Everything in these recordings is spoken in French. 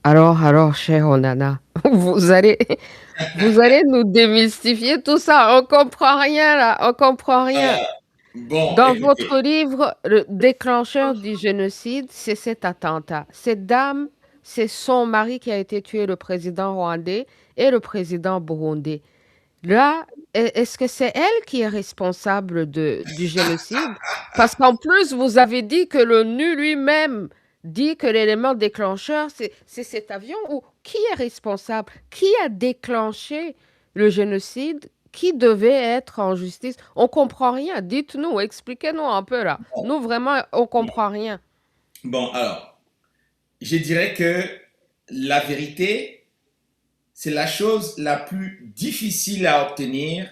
Alors, alors, cher Onana, vous allez vous allez nous démystifier tout ça. On comprend rien là, on comprend rien. Euh, bon, Dans écoutez, votre livre, le déclencheur du génocide, c'est cet attentat. Cette dame, c'est son mari qui a été tué, le président rwandais et le président burundais. Là, est-ce que c'est elle qui est responsable du génocide? Parce qu'en plus, vous avez dit que l'ONU lui-même dit que l'élément déclencheur, c'est cet avion. Ou qui est responsable? Qui a déclenché le génocide? Qui devait être en justice? On comprend rien. Dites-nous, expliquez-nous un peu là. bon, Nous, vraiment, on bon, comprend rien. bon, alors, je dirais que la vérité, c'est la chose la plus difficile à obtenir,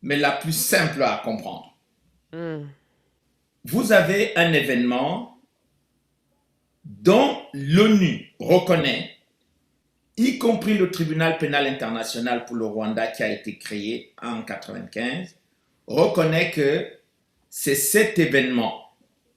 mais la plus simple à comprendre. Hmm. Vous avez un événement dont l'ONU reconnaît, y compris le tribunal pénal international pour le Rwanda qui a été créé en 1995, reconnaît que c'est cet événement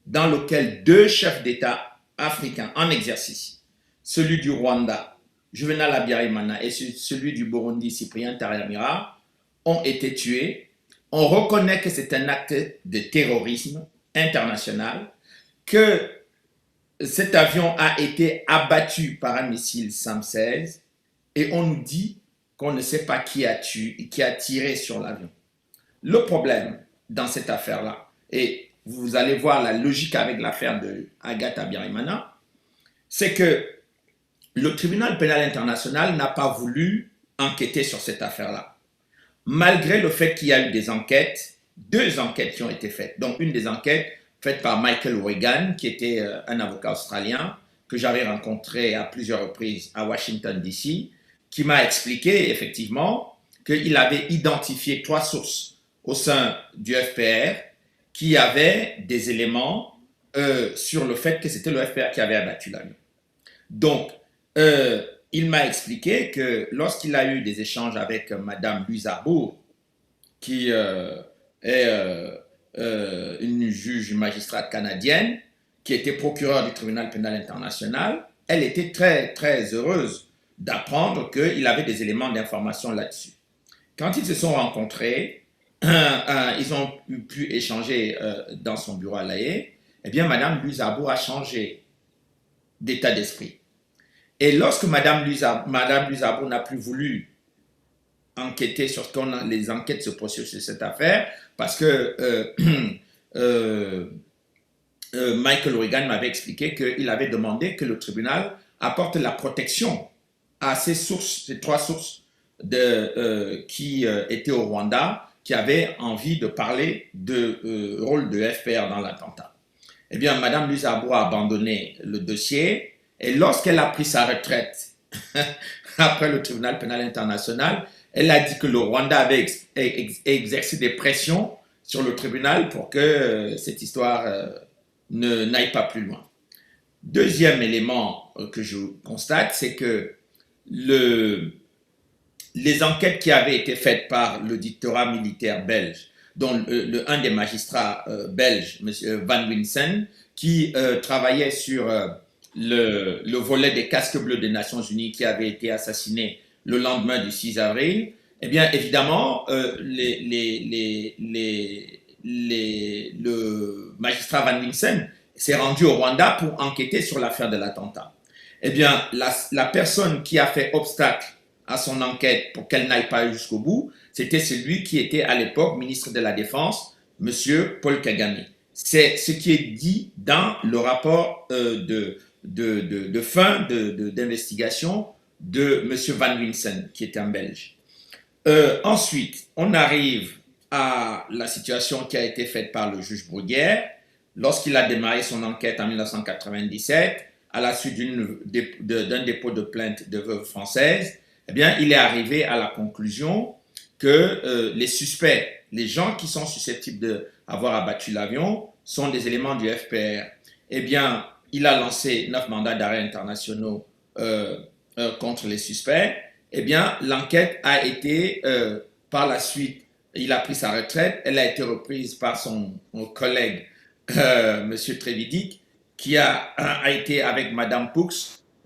dans lequel deux chefs d'État africains en exercice, celui du Rwanda, Juvenal Habyarimana, et celui du Burundi, Cyprien Taryamira, ont été tués. On reconnaît que c'est un acte de terrorisme international, que cet avion a été abattu par un missile SAM-16 et on nous dit qu'on ne sait pas qui a tiré sur l'avion. Le problème dans cette affaire-là, et vous allez voir la logique avec l'affaire de Agatha Birimana, c'est que le tribunal pénal international n'a pas voulu enquêter sur cette affaire-là. Malgré le fait qu'il y a eu des enquêtes, deux enquêtes qui ont été faites. Donc une des enquêtes faite par Michael Reagan, qui était un avocat australien que j'avais rencontré à plusieurs reprises à Washington, D.C., qui m'a expliqué effectivement qu'il avait identifié trois sources au sein du FPR qui avaient des éléments sur le fait que c'était le FPR qui avait abattu l'avion. Donc, euh, il m'a expliqué que lorsqu'il a eu des échanges avec Madame Luisarbourg, qui est une juge magistrate canadienne, qui était procureure du tribunal pénal international, elle était très, très heureuse d'apprendre qu'il avait des éléments d'information là-dessus. Quand ils se sont rencontrés, ils ont pu échanger dans son bureau à La Haye, eh bien, Madame Luisarbourg a changé d'état d'esprit. Et lorsque Madame Luisarbourg n'a plus voulu enquêter sur les enquêtes se poursuivent sur cette affaire, parce que euh, Michael Reagan m'avait expliqué qu'il avait demandé que le tribunal apporte la protection à ces sources, ces trois sources qui étaient au Rwanda, qui avaient envie de parler de rôle de FPR dans l'attentat. Eh bien, Mme Luisarbourg a abandonné le dossier et lorsqu'elle a pris sa retraite après le tribunal pénal international, elle a dit que le Rwanda avait exercé des pressions sur le tribunal pour que cette histoire n'aille pas plus loin. Deuxième élément que je constate, c'est que les enquêtes qui avaient été faites par l'auditorat militaire belge, dont un des magistrats belges, M. Van Winsen, qui travaillait sur le volet des casques bleus des Nations Unies qui avait été assassiné le lendemain du 6 avril, eh bien, évidemment, le magistrat Van Winsen s'est rendu au Rwanda pour enquêter sur l'affaire de l'attentat. Eh bien, la personne qui a fait obstacle à son enquête pour qu'elle n'aille pas jusqu'au bout, c'était celui qui était à l'époque ministre de la Défense, M. Paul Kagame. C'est ce qui est dit dans le rapport de fin d'investigation de M. Van Winsen, qui est un Belge. Ensuite, on arrive à la situation qui a été faite par le juge Bruguière lorsqu'il a démarré son enquête en 1997 à la suite d'un dépôt de plainte de veuve française. Eh bien, il est arrivé à la conclusion que les suspects, les gens qui sont susceptibles d'avoir abattu l'avion, sont des éléments du FPR. Eh bien, il a lancé 9 mandats d'arrêt internationaux contre les suspects. Eh bien, l'enquête a été, par la suite, il a pris sa retraite, elle a été reprise par son collègue, M. Trévidic, qui a été avec Mme Poux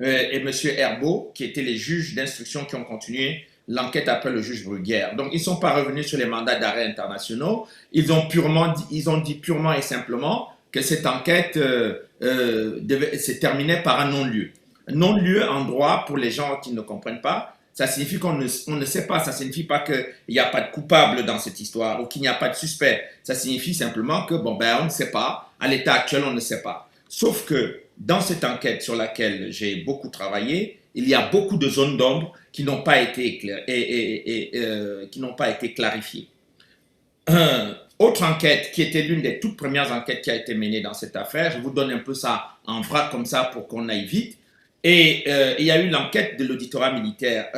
et M. Herbeau, qui étaient les juges d'instruction qui ont continué l'enquête après le juge Bruguière. Donc, ils ne sont pas revenus sur les mandats d'arrêt internationaux. Ils ont dit purement et simplement que cette enquête se terminait par un non-lieu. Non-lieu en droit, pour les gens qui ne comprennent pas, ça signifie on ne sait pas. Ça ne signifie pas qu'il n'y a pas de coupable dans cette histoire ou qu'il n'y a pas de suspect. Ça signifie simplement que, bon, ben, on ne sait pas. À l'état actuel, on ne sait pas. Sauf que dans cette enquête sur laquelle j'ai beaucoup travaillé, il y a beaucoup de zones d'ombre qui n'ont pas été qui n'ont pas été clarifiées. Autre enquête qui était l'une des toutes premières enquêtes qui a été menée dans cette affaire, je vous donne un peu ça en vrac comme ça pour qu'on aille vite. Et il y a eu l'enquête de l'auditorat militaire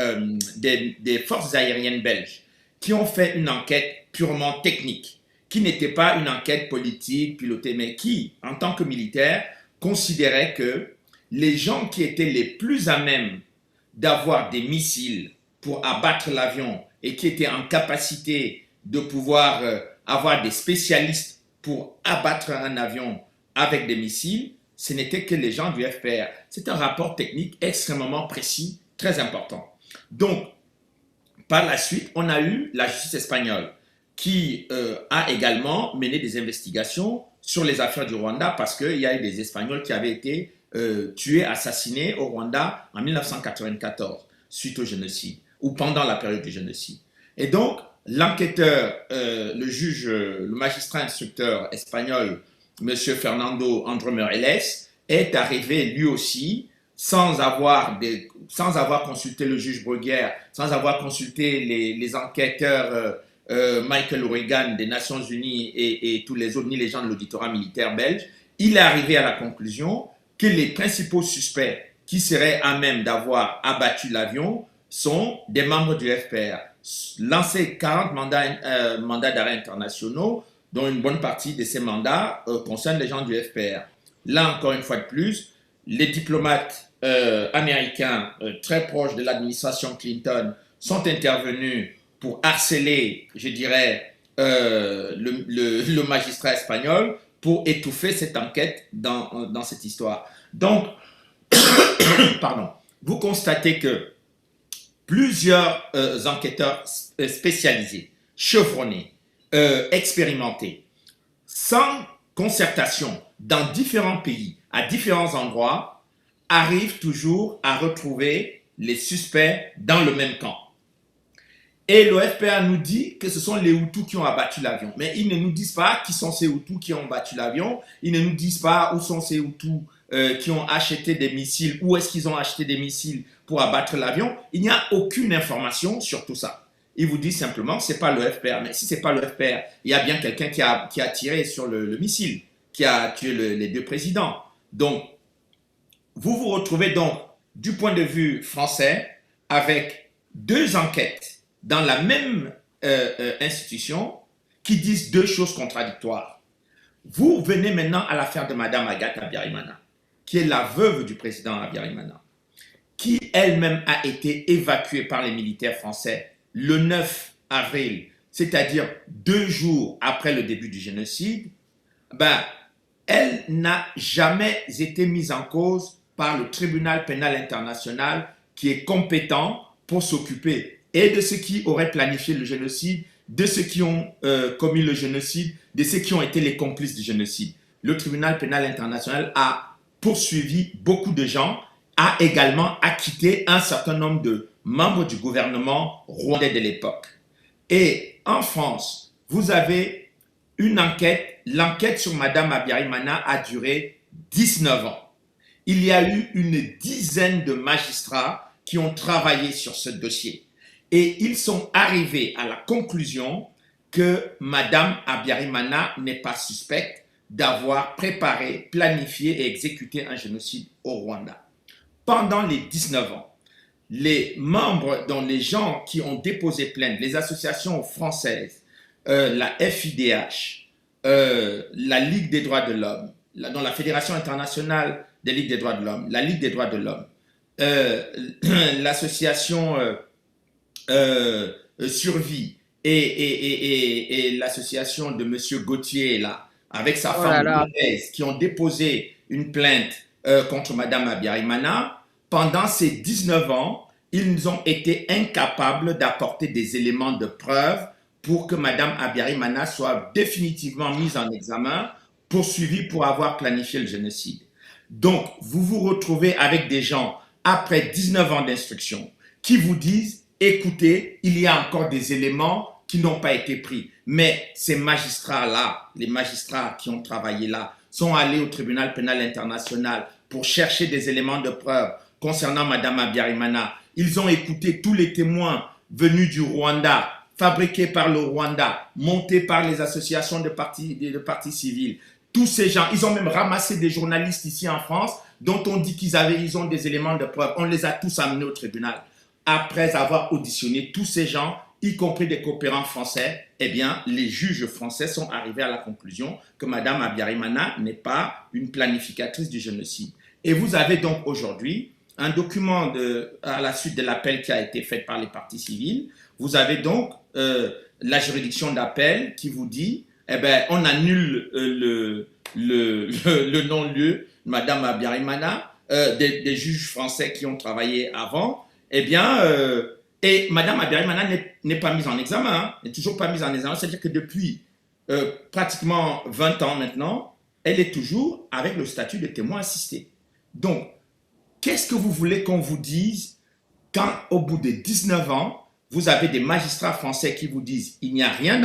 des forces aériennes belges qui ont fait une enquête purement technique, qui n'était pas une enquête politique, pilotée, mais qui, en tant que militaire, considérait que les gens qui étaient les plus à même d'avoir des missiles pour abattre l'avion et qui étaient en capacité de pouvoir avoir des spécialistes pour abattre un avion avec des missiles, ce n'était que les gens du FPR. C'est un rapport technique extrêmement précis, très important. Donc, par la suite, on a eu la justice espagnole qui a également mené des investigations sur les affaires du Rwanda parce qu'il y a eu des Espagnols qui avaient été tués, assassinés au Rwanda en 1994 suite au génocide ou pendant la période du génocide. Et donc, l'enquêteur, le juge, le magistrat instructeur espagnol, M. Fernando André Moreles, est arrivé lui aussi sans avoir consulté le juge Bruguière, sans avoir consulté les enquêteurs Michael Reagan des Nations Unies et tous les autres, ni les gens de l'auditorat militaire belge. Il est arrivé à la conclusion que les principaux suspects qui seraient à même d'avoir abattu l'avion sont des membres du FPR. Lancé 40 mandats d'arrêt internationaux, dont une bonne partie de ces mandats concernent les gens du FPR. Là, encore une fois de plus, les diplomates américains très proches de l'administration Clinton sont intervenus pour harceler, je dirais, le magistrat espagnol pour étouffer cette enquête dans cette histoire. Donc, pardon, vous constatez que plusieurs enquêteurs spécialisés, chevronnés, expérimentés, sans concertation dans différents pays, à différents endroits, arrivent toujours à retrouver les suspects dans le même camp. Et le FPR nous dit que ce sont les Hutus qui ont abattu l'avion. Mais ils ne nous disent pas qui sont ces Hutus qui ont abattu l'avion. Ils ne nous disent pas où sont ces Hutus qui ont acheté des missiles, où est-ce qu'ils ont acheté des missiles pour abattre l'avion. Il n'y a aucune information sur tout ça. Ils vous disent simplement que ce n'est pas le FPR. Mais si ce n'est pas le FPR, il y a bien quelqu'un qui a tiré sur le missile, qui a tué les deux présidents. Donc, vous vous retrouvez donc, du point de vue français, avec deux enquêtes dans la même institution qui disent deux choses contradictoires. Vous venez maintenant à l'affaire de Mme Agathe Habyarimana, qui est la veuve du président Habyarimana, qui elle-même a été évacuée par les militaires français le 9 avril, c'est-à-dire 2 jours après le début du génocide. Elle n'a jamais été mise en cause par le tribunal pénal international qui est compétent pour s'occuper et de ceux qui auraient planifié le génocide, de ceux qui ont commis le génocide, de ceux qui ont été les complices du génocide. Le tribunal pénal international a poursuivi beaucoup de gens, a également acquitté un certain nombre de membres du gouvernement rwandais de l'époque. Et en France, vous avez une enquête. L'enquête sur Mme Habyarimana a duré 19 ans. Il y a eu une dizaine de magistrats qui ont travaillé sur ce dossier. Et ils sont arrivés à la conclusion que Mme Habyarimana n'est pas suspecte d'avoir préparé, planifié et exécuté un génocide au Rwanda. Pendant les 19 ans, les membres, dont les gens qui ont déposé plainte, les associations françaises, la FIDH, la Ligue des droits de l'homme, dans la Fédération internationale des Ligues des droits de l'homme, la Ligue des droits de l'homme, l'association Survie et l'association de M. Gauthier, là, avec sa femme, qui ont déposé une plainte contre Mme Habyarimana, pendant ces 19 ans, ils ont été incapables d'apporter des éléments de preuve pour que Mme Abiyarimana soit définitivement mise en examen, poursuivie pour avoir planifié le génocide. Donc, vous vous retrouvez avec des gens, après 19 ans d'instruction, qui vous disent, écoutez, il y a encore des éléments qui n'ont pas été pris. Mais ces magistrats-là, les magistrats qui ont travaillé là, sont allés au tribunal pénal international pour chercher des éléments de preuve concernant Mme Abiyarimana. Ils ont écouté tous les témoins venus du Rwanda, fabriqués par le Rwanda, montés par les associations de partis civils. Tous ces gens, ils ont même ramassé des journalistes ici en France dont on dit ils ont des éléments de preuve. On les a tous amenés au tribunal. Après avoir auditionné tous ces gens, y compris des coopérants français, eh bien, les juges français sont arrivés à la conclusion que Mme Abiyarimana n'est pas une planificatrice du génocide. Et vous avez donc aujourd'hui un document à la suite de l'appel qui a été fait par les partis civils. Vous avez donc la juridiction d'appel qui vous dit, eh bien, on annule le non-lieu, Mme Abiyarimana, des juges français qui ont travaillé avant, eh bien, et Mme Abiyarimana n'est pas mise en examen, hein, n'est toujours pas mise en examen, c'est-à-dire que depuis pratiquement 20 ans maintenant, elle est toujours avec le statut de témoin assisté. Donc, qu'est-ce que vous voulez qu'on vous dise quand, au bout de 19 ans, vous avez des magistrats français qui vous disent il n'y a rien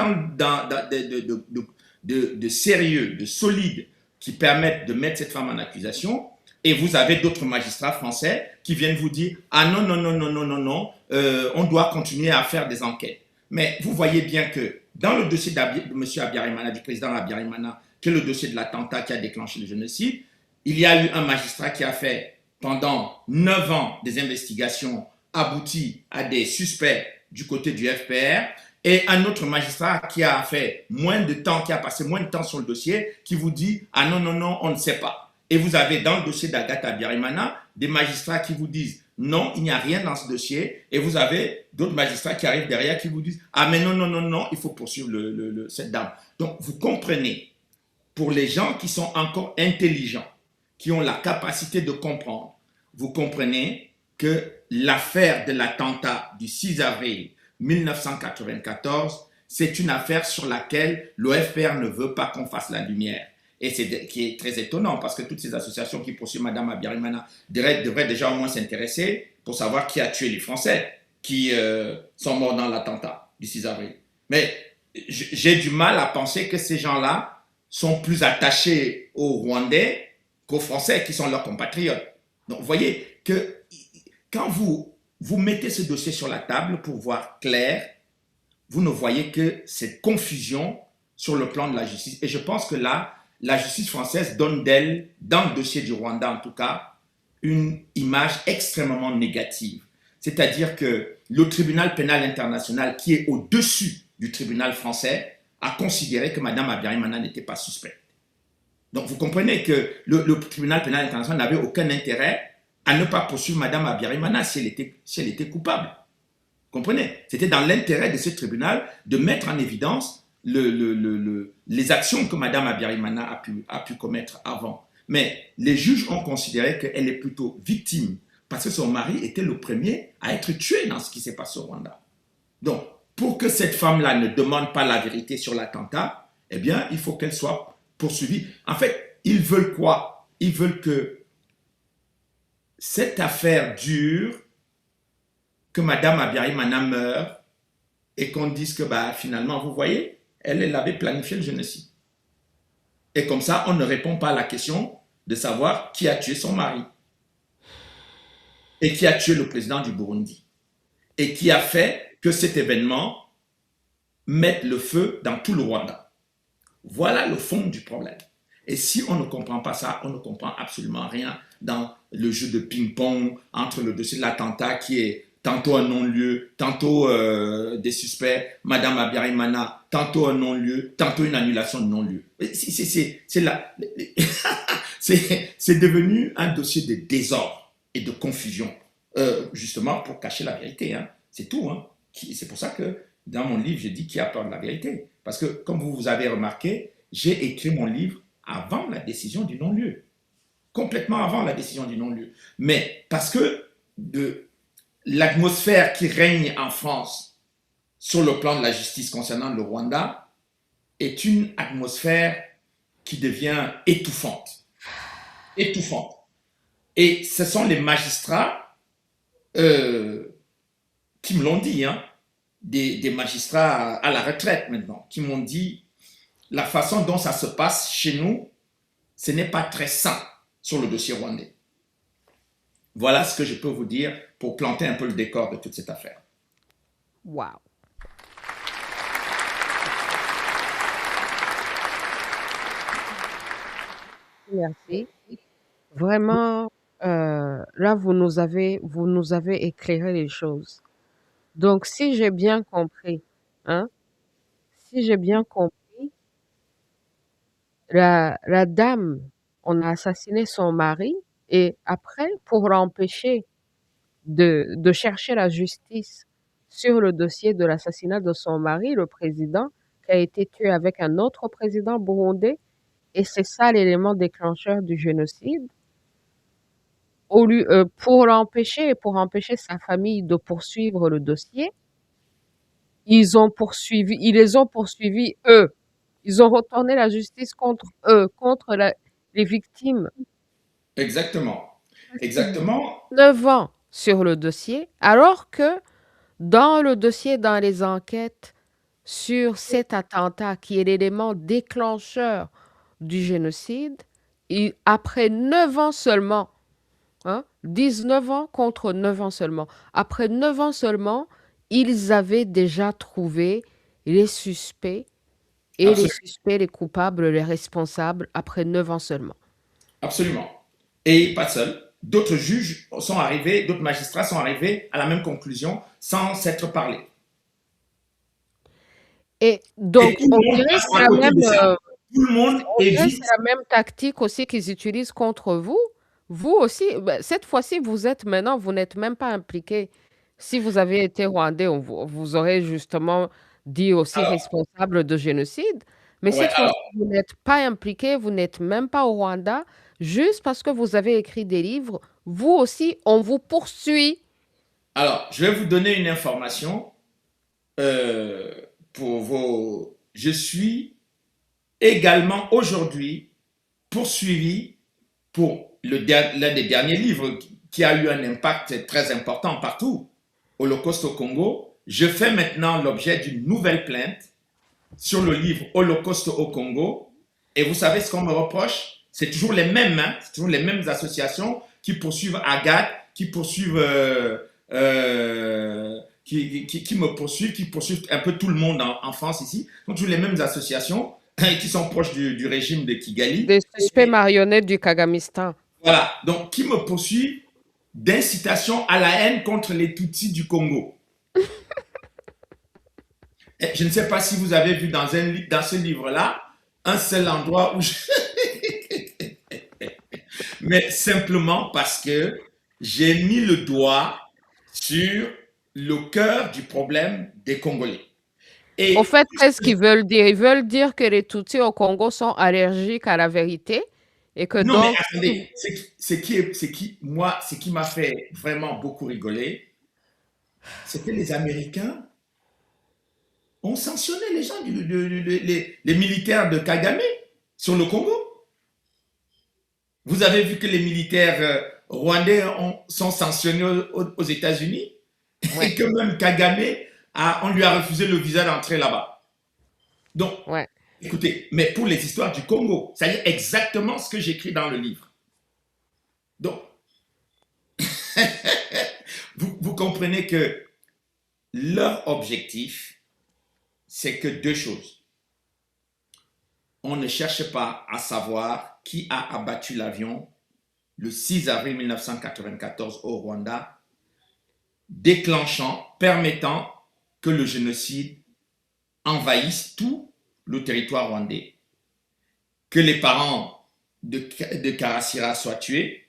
de sérieux, de solide qui permettent de mettre cette femme en accusation, et vous avez d'autres magistrats français qui viennent vous dire ah non, non, non, non, non, non, non, on doit continuer à faire des enquêtes. Mais vous voyez bien que dans le dossier de M. Abiyarimana, du président Abiyarimana, qui est le dossier de l'attentat qui a déclenché le génocide, il y a eu un magistrat qui a fait pendant 9 ans des investigations abouties à des suspects du côté du FPR, et un autre magistrat qui a fait moins de temps, qui a passé moins de temps sur le dossier, qui vous dit « Ah non, non, non, on ne sait pas ». Et vous avez dans le dossier d'Agatha Abiyarimana des magistrats qui vous disent « Non, il n'y a rien dans ce dossier ». Et vous avez d'autres magistrats qui arrivent derrière qui vous disent « Ah mais non, non, non, non, il faut poursuivre cette dame ». Donc vous comprenez, pour les gens qui sont encore intelligents, qui ont la capacité de comprendre, vous comprenez que l'affaire de l'attentat du 6 avril 1994, c'est une affaire sur laquelle l'OFPR ne veut pas qu'on fasse la lumière. Et c'est qui est très étonnant parce que toutes ces associations qui poursuivent Mme Abiyarimana devraient déjà au moins s'intéresser pour savoir qui a tué les Français qui sont morts dans l'attentat du 6 avril. Mais j'ai du mal à penser que ces gens-là sont plus attachés aux Rwandais qu'aux Français qui sont leurs compatriotes. Donc vous voyez que quand vous mettez ce dossier sur la table pour voir clair, vous ne voyez que cette confusion sur le plan de la justice. Et je pense que là, la justice française donne d'elle, dans le dossier du Rwanda en tout cas, une image extrêmement négative. C'est-à-dire que le tribunal pénal international, qui est au-dessus du tribunal français, a considéré que Mme Abiyarimana n'était pas suspecte. Donc vous comprenez que le tribunal pénal international n'avait aucun intérêt à ne pas poursuivre Mme Abiyarimana si elle était coupable. Vous comprenez? C'était dans l'intérêt de ce tribunal de mettre en évidence les actions que Mme Abiyarimana a pu commettre avant. Mais les juges ont considéré qu'elle est plutôt victime parce que son mari était le premier à être tué dans ce qui s'est passé au Rwanda. Donc, pour que cette femme-là ne demande pas la vérité sur l'attentat, eh bien, il faut qu'elle soit poursuivie. En fait, ils veulent quoi? Ils veulent que cette affaire dure, que Mme Abiyarimana meure et qu'on dise que finalement, vous voyez, elle avait planifié le génocide. Et comme ça, on ne répond pas à la question de savoir qui a tué son mari et qui a tué le président du Burundi et qui a fait que cet événement mette le feu dans tout le Rwanda. Voilà le fond du problème. Et si on ne comprend pas ça, on ne comprend absolument rien dans le jeu de ping-pong entre le dossier de l'attentat qui est tantôt un non-lieu, tantôt des suspects, Mme Abiyarimana, tantôt un non-lieu, tantôt une annulation de non-lieu. C'est devenu un dossier de désordre et de confusion, justement pour cacher la vérité. Hein. C'est tout. Hein. C'est pour ça que dans mon livre, j'ai dit qui a peur de la vérité. Parce que, comme vous avez remarqué, j'ai écrit mon livre avant la décision du non-lieu. complètement avant la décision du non-lieu. Mais parce que l'atmosphère qui règne en France sur le plan de la justice concernant le Rwanda est une atmosphère qui devient étouffante. Étouffante. Et ce sont les magistrats qui me l'ont dit, hein, des magistrats à la retraite maintenant, qui m'ont dit la façon dont ça se passe chez nous, ce n'est pas très sain sur le dossier rwandais. Voilà ce que je peux vous dire pour planter un peu le décor de toute cette affaire. Wow. Merci. Vraiment, là, vous nous avez éclairé les choses. Donc, si j'ai bien compris, hein, si j'ai bien compris, la dame, on a assassiné son mari et après, pour l'empêcher de chercher la justice sur le dossier de l'assassinat de son mari, le président, qui a été tué avec un autre président burundais, et c'est ça l'élément déclencheur du génocide. Pour l'empêcher et pour empêcher sa famille de poursuivre le dossier, ils les ont poursuivis eux. Ils ont retourné la justice contre eux, contre les victimes. Exactement. Ils Exactement. 9 ans sur le dossier, alors que dans le dossier, dans les enquêtes sur cet attentat qui est l'élément déclencheur du génocide, après 9 ans seulement, hein, 19 ans contre 9 ans seulement, après 9 ans seulement, ils avaient déjà trouvé les suspects et les Absolument. suspects, les coupables, les responsables, après 9 ans seulement. Absolument. Et pas seul. D'autres juges sont arrivés, d'autres magistrats sont arrivés à la même conclusion sans s'être parlé. Et Et donc, tout le monde passe à côté de ça. Tout le monde on dirait que évite. c'est la même tactique aussi qu'ils utilisent contre vous. Vous aussi, ben, cette fois-ci, vous n'êtes même pas impliqué. Si vous avez été rwandais, vous aurez justement dit aussi Alors, responsable de génocide. Mais ouais, cette fois-ci, vous n'êtes pas impliqué, vous n'êtes même pas au Rwanda, juste parce que vous avez écrit des livres. Vous aussi, on vous poursuit. alors, je vais vous donner une information euh, pour vos. Je suis également aujourd'hui poursuivi pour l'un des derniers livres qui a eu un impact très important partout, Holocauste au Congo. Je fais maintenant l'objet d'une nouvelle plainte sur le livre Holocauste au Congo. Et vous savez ce qu'on me reproche? C'est toujours les mêmes, hein, c'est toujours les mêmes associations qui poursuivent Agathe, qui poursuivent, qui me poursuivent, qui poursuivent un peu tout le monde en France ici. Ce sont toujours les mêmes associations qui sont proches du régime de Kigali. Des suspects marionnettes du Kagamistan. Voilà, donc qui me poursuit d'incitation à la haine contre les Tutsis du Congo. Et je ne sais pas si vous avez vu dans ce livre-là un seul endroit où mais simplement parce que j'ai mis le doigt sur le cœur du problème des Congolais. Au Et fait, qu'est-ce qu'ils veulent dire? Ils veulent dire que les Tutsis au Congo sont allergiques à la vérité et que non, mais donc, attendez, moi, ce qui m'a fait vraiment beaucoup rigoler, c'est que les Américains ont sanctionné les gens, les militaires de Kagame sur le Congo. Vous avez vu que les militaires rwandais sont sanctionnés aux États-Unis ouais, et que même Kagame, on lui a refusé le visa d'entrer là-bas. Donc, ouais. écoutez, mais pour les histoires du Congo, ça y est exactement ce que j'écris dans le livre. Donc, vous comprenez que leur objectif, c'est que deux choses. On ne cherche pas à savoir qui a abattu l'avion le 6 avril 1994 au Rwanda, déclenchant, permettant que le génocide envahisse tout le territoire rwandais, que les parents de Karasira soient tués,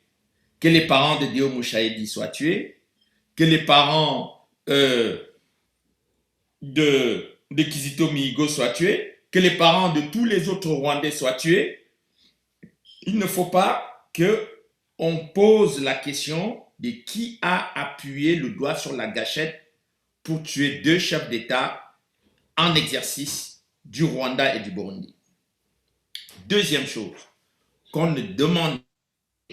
que les parents de Deo Mouchaïdi soient tués, que les parents de Kizito Mihigo soient tués, que les parents de tous les autres Rwandais soient tués. Il ne faut pas que on pose la question de qui a appuyé le doigt sur la gâchette pour tuer deux chefs d'État en exercice du Rwanda et du Burundi. Deuxième chose, qu'on ne demande,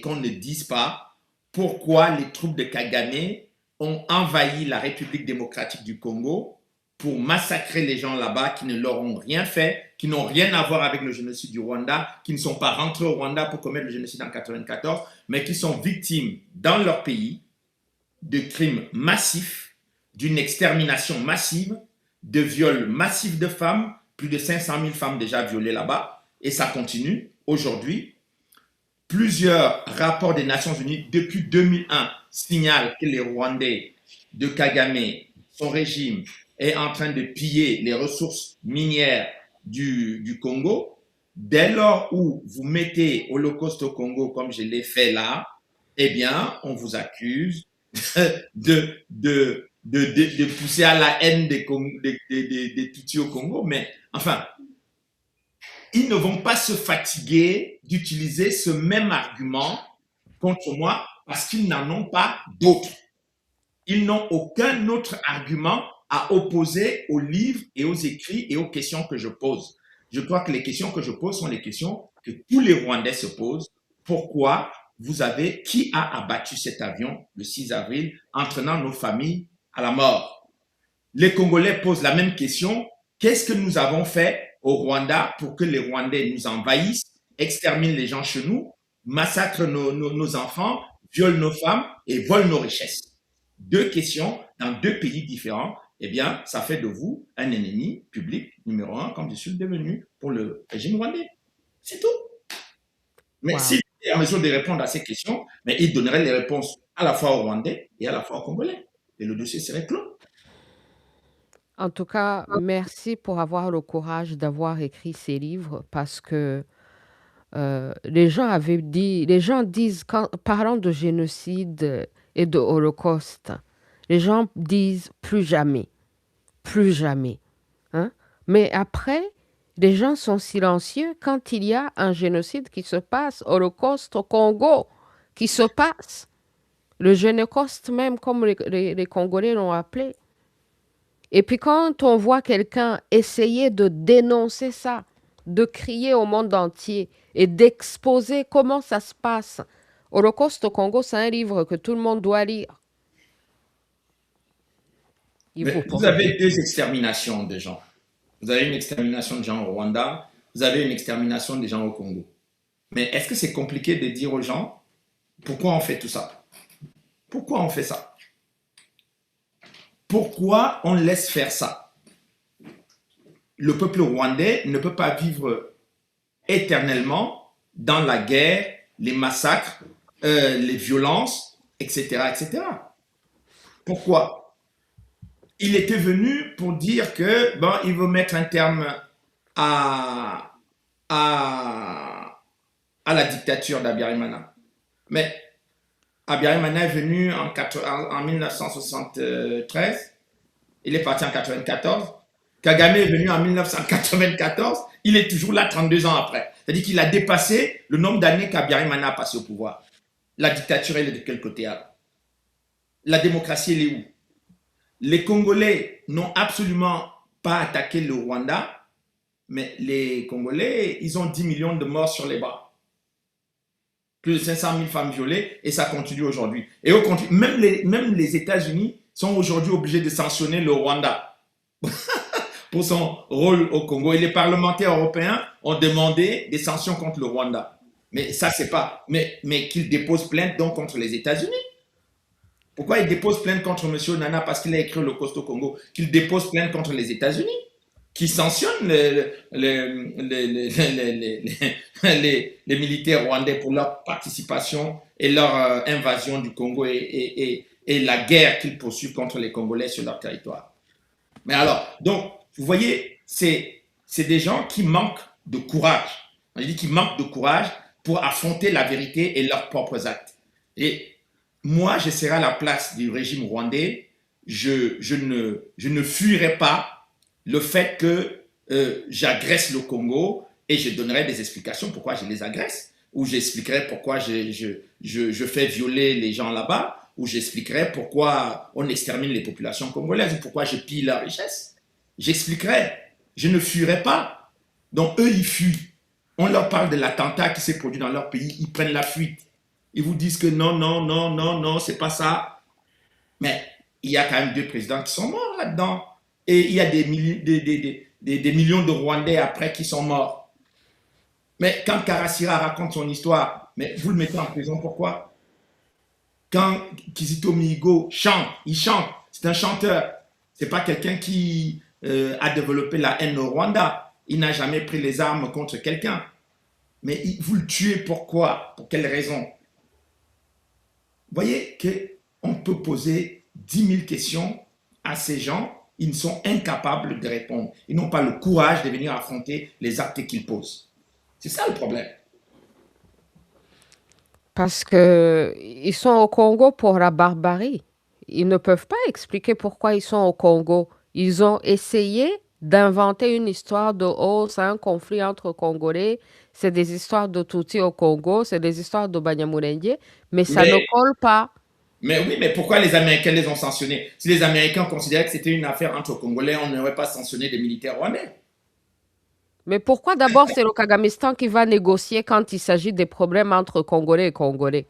qu'on ne dise pas pourquoi les troupes de Kagame ont envahi la République démocratique du Congo pour massacrer les gens là-bas qui ne leur ont rien fait, qui n'ont rien à voir avec le génocide du Rwanda, qui ne sont pas rentrés au Rwanda pour commettre le génocide en 1994, mais qui sont victimes dans leur pays de crimes massifs, d'une extermination massive, de viols massifs de femmes, plus de 500 000 femmes déjà violées là-bas, et ça continue aujourd'hui. Plusieurs rapports des Nations Unies depuis 2001 signalent que les Rwandais de Kagame, son régime, est en train de piller les ressources minières du Congo. Dès lors où vous mettez Holocauste au Congo, comme je l'ai fait là, eh bien, on vous accuse de pousser à la haine des Tutsis au Congo. Mais enfin, ils ne vont pas se fatiguer d'utiliser ce même argument contre moi parce qu'ils n'en ont pas d'autres. Ils n'ont aucun autre argument à opposer aux livres et aux écrits et aux questions que je pose. Je crois que les questions que je pose sont les questions que tous les Rwandais se posent. Pourquoi qui a abattu cet avion le 6 avril, entraînant nos familles à la mort? Les Congolais posent la même question. Qu'est-ce que nous avons fait au Rwanda pour que les Rwandais nous envahissent, exterminent les gens chez nous, massacrent nos enfants, violent nos femmes et volent nos richesses? Deux questions dans deux pays différents. Eh bien, ça fait de vous un ennemi public numéro un, comme je suis devenu pour le régime rwandais. C'est tout. Mais Wow. s'il était en mesure de répondre à ces questions, mais il donnerait les réponses à la fois aux Rwandais et à la fois aux Congolais. Et le dossier serait clos. En tout cas, merci pour avoir le courage d'avoir écrit ces livres parce que les gens disent, parlant de génocide et de holocauste, les gens disent plus jamais, plus jamais. Hein? Mais après, les gens sont silencieux quand il y a un génocide qui se passe, holocauste au Congo, qui se passe. Le génocauste même, comme les Congolais l'ont appelé. Et puis quand on voit quelqu'un essayer de dénoncer ça, de crier au monde entier et d'exposer comment ça se passe, Holocauste au Congo, c'est un livre que tout le monde doit lire. Il vaut Mais pas. vous avez deux exterminations de gens. Vous avez une extermination de gens au Rwanda, vous avez une extermination des gens au Congo. Mais est-ce que c'est compliqué de dire aux gens pourquoi on fait tout ça? Pourquoi on fait ça? Pourquoi on laisse faire ça? Le peuple rwandais ne peut pas vivre éternellement dans la guerre, les massacres, les violences, etc., etc. Pourquoi? Il était venu pour dire que bon, il veut mettre un terme à, à la dictature d'Abiyarimana. Mais Abiyarimana est venu en 1973, il est parti en 1994. Kagame est venu en 1994, il est toujours là 32 ans après. C'est-à-dire qu'il a dépassé le nombre d'années qu'Abiyarimana a passé au pouvoir. La dictature, elle est de quel côté alors? La démocratie, elle est où? Les Congolais n'ont absolument pas attaqué le Rwanda, mais les Congolais, ils ont 10 millions de morts sur les bras. Plus de 500 000 femmes violées, et ça continue aujourd'hui. Et même les États-Unis sont aujourd'hui obligés de sanctionner le Rwanda pour son rôle au Congo. Et les parlementaires européens ont demandé des sanctions contre le Rwanda. Mais ça, c'est pas. Mais qu'ils déposent plainte donc contre les États-Unis. Pourquoi ils déposent plainte contre M. Nana parce qu'il a écrit l'Holocauste au Congo? Qu'ils déposent plainte contre les États-Unis, qui sanctionnent les militaires rwandais pour leur participation et leur invasion du Congo et la guerre qu'ils poursuivent contre les Congolais sur leur territoire. Mais alors, donc, vous voyez, c'est des gens qui manquent de courage. Je dis qu'ils manquent de courage pour affronter la vérité et leurs propres actes. Et moi, je serai à la place du régime rwandais, je ne fuirai pas le fait que j'agresse le Congo et je donnerai des explications pourquoi je les agresse. où j'expliquerai pourquoi je fais violer les gens là-bas, où j'expliquerai pourquoi on extermine les populations congolaises, ou pourquoi je pille leur richesse. J'expliquerai. Je ne fuirai pas. Donc eux, ils fuient. On leur parle de l'attentat qui s'est produit dans leur pays, ils prennent la fuite. Ils vous disent que non, non, non, non, non, c'est pas ça. Mais il y a quand même 2 présidents qui sont morts là-dedans. Et il y a des millions de Rwandais après qui sont morts. Mais quand Karasira raconte son histoire, mais vous le mettez en prison, pourquoi? Quand Kizito Mihigo chante, il chante, c'est un chanteur. C'est pas quelqu'un qui a développé la haine au Rwanda. Il n'a jamais pris les armes contre quelqu'un. Mais vous le tuez pourquoi? Pour quelle raison? Vous voyez qu'on peut poser 10 000 questions à ces gens, ils sont incapables de répondre. Ils n'ont pas le courage de venir affronter les actes qu'ils posent. C'est ça le problème. Parce que ils sont au Congo pour la barbarie. Ils ne peuvent pas expliquer pourquoi ils sont au Congo. Ils ont essayé d'inventer une histoire de oh, c'est un conflit entre Congolais, c'est des histoires de Tutsi au Congo, c'est des histoires de Banyamulenge, mais ça ne Mais, colle pas. mais oui, mais pourquoi les Américains les ont sanctionnés? Si les Américains considéraient que c'était une affaire entre Congolais, on n'aurait pas sanctionné des militaires rwandais. Mais pourquoi d'abord c'est le Kagamistan qui va négocier quand il s'agit des problèmes entre Congolais et Congolais?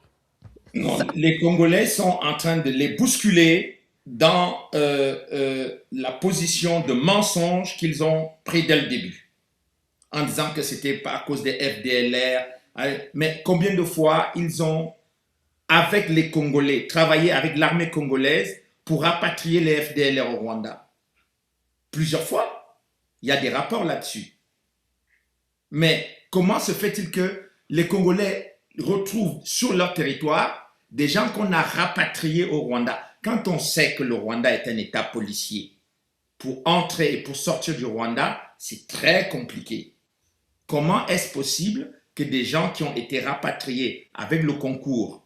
Ça- Non, les Congolais sont en train de les bousculer dans la position de mensonge qu'ils ont pris dès le début, en disant que c'était pas à cause des FDLR. Mais combien de fois ils ont, avec les Congolais, travaillé avec l'armée congolaise pour rapatrier les FDLR au Rwanda? Plusieurs fois. Il y a des rapports là-dessus. Mais comment se fait-il que les Congolais retrouvent sur leur territoire des gens qu'on a rapatriés au Rwanda? Quand on sait que le Rwanda est un État policier, pour entrer et pour sortir du Rwanda, c'est très compliqué. Comment est-ce possible que des gens qui ont été rapatriés avec le concours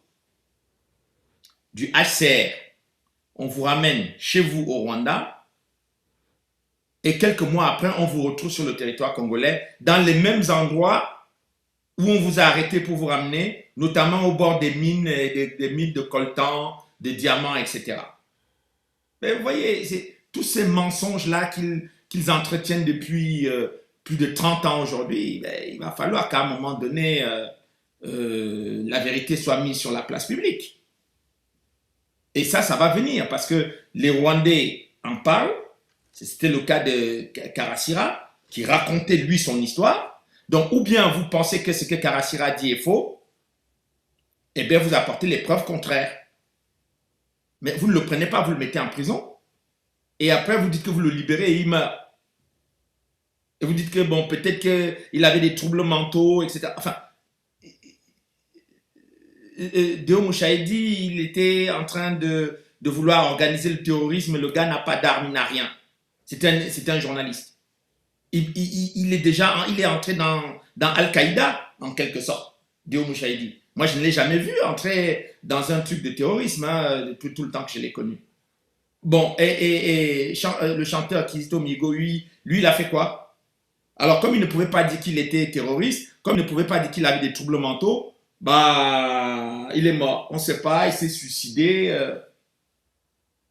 du HCR, on vous ramène chez vous au Rwanda et quelques mois après, on vous retrouve sur le territoire congolais dans les mêmes endroits où on vous a arrêté pour vous ramener, notamment au bord des mines, des mines de coltan, des diamants, etc. Mais vous voyez, c'est tous ces mensonges-là qu'ils entretiennent depuis plus de 30 ans aujourd'hui. Ben, il va falloir qu'à un moment donné, la vérité soit mise sur la place publique. Et ça va venir parce que les Rwandais en parlent. C'était le cas de Karasira qui racontait lui son histoire. Donc, ou bien vous pensez que ce que Karasira dit est faux, eh bien vous apportez les preuves contraires. Mais vous ne le prenez pas, vous le mettez en prison. Et après, vous dites que vous le libérez et il meurt. Et vous dites que, bon, peut-être qu'il avait des troubles mentaux, etc. Enfin, Deo Mouchaïdi, il était en train de vouloir organiser le terrorisme. Le gars n'a pas d'armes, il n'a rien. C'est un journaliste. Il est déjà il est entré dans Al-Qaïda, en quelque sorte, Deo Mouchaïdi. Moi, je ne l'ai jamais vu entrer dans un truc de terrorisme depuis tout le temps que je l'ai connu. Bon, le chanteur Kizito Mihigo, lui, il a fait quoi? Alors, comme il ne pouvait pas dire qu'il était terroriste, comme il ne pouvait pas dire qu'il avait des troubles mentaux, bah, il est mort. On ne sait pas, il s'est suicidé.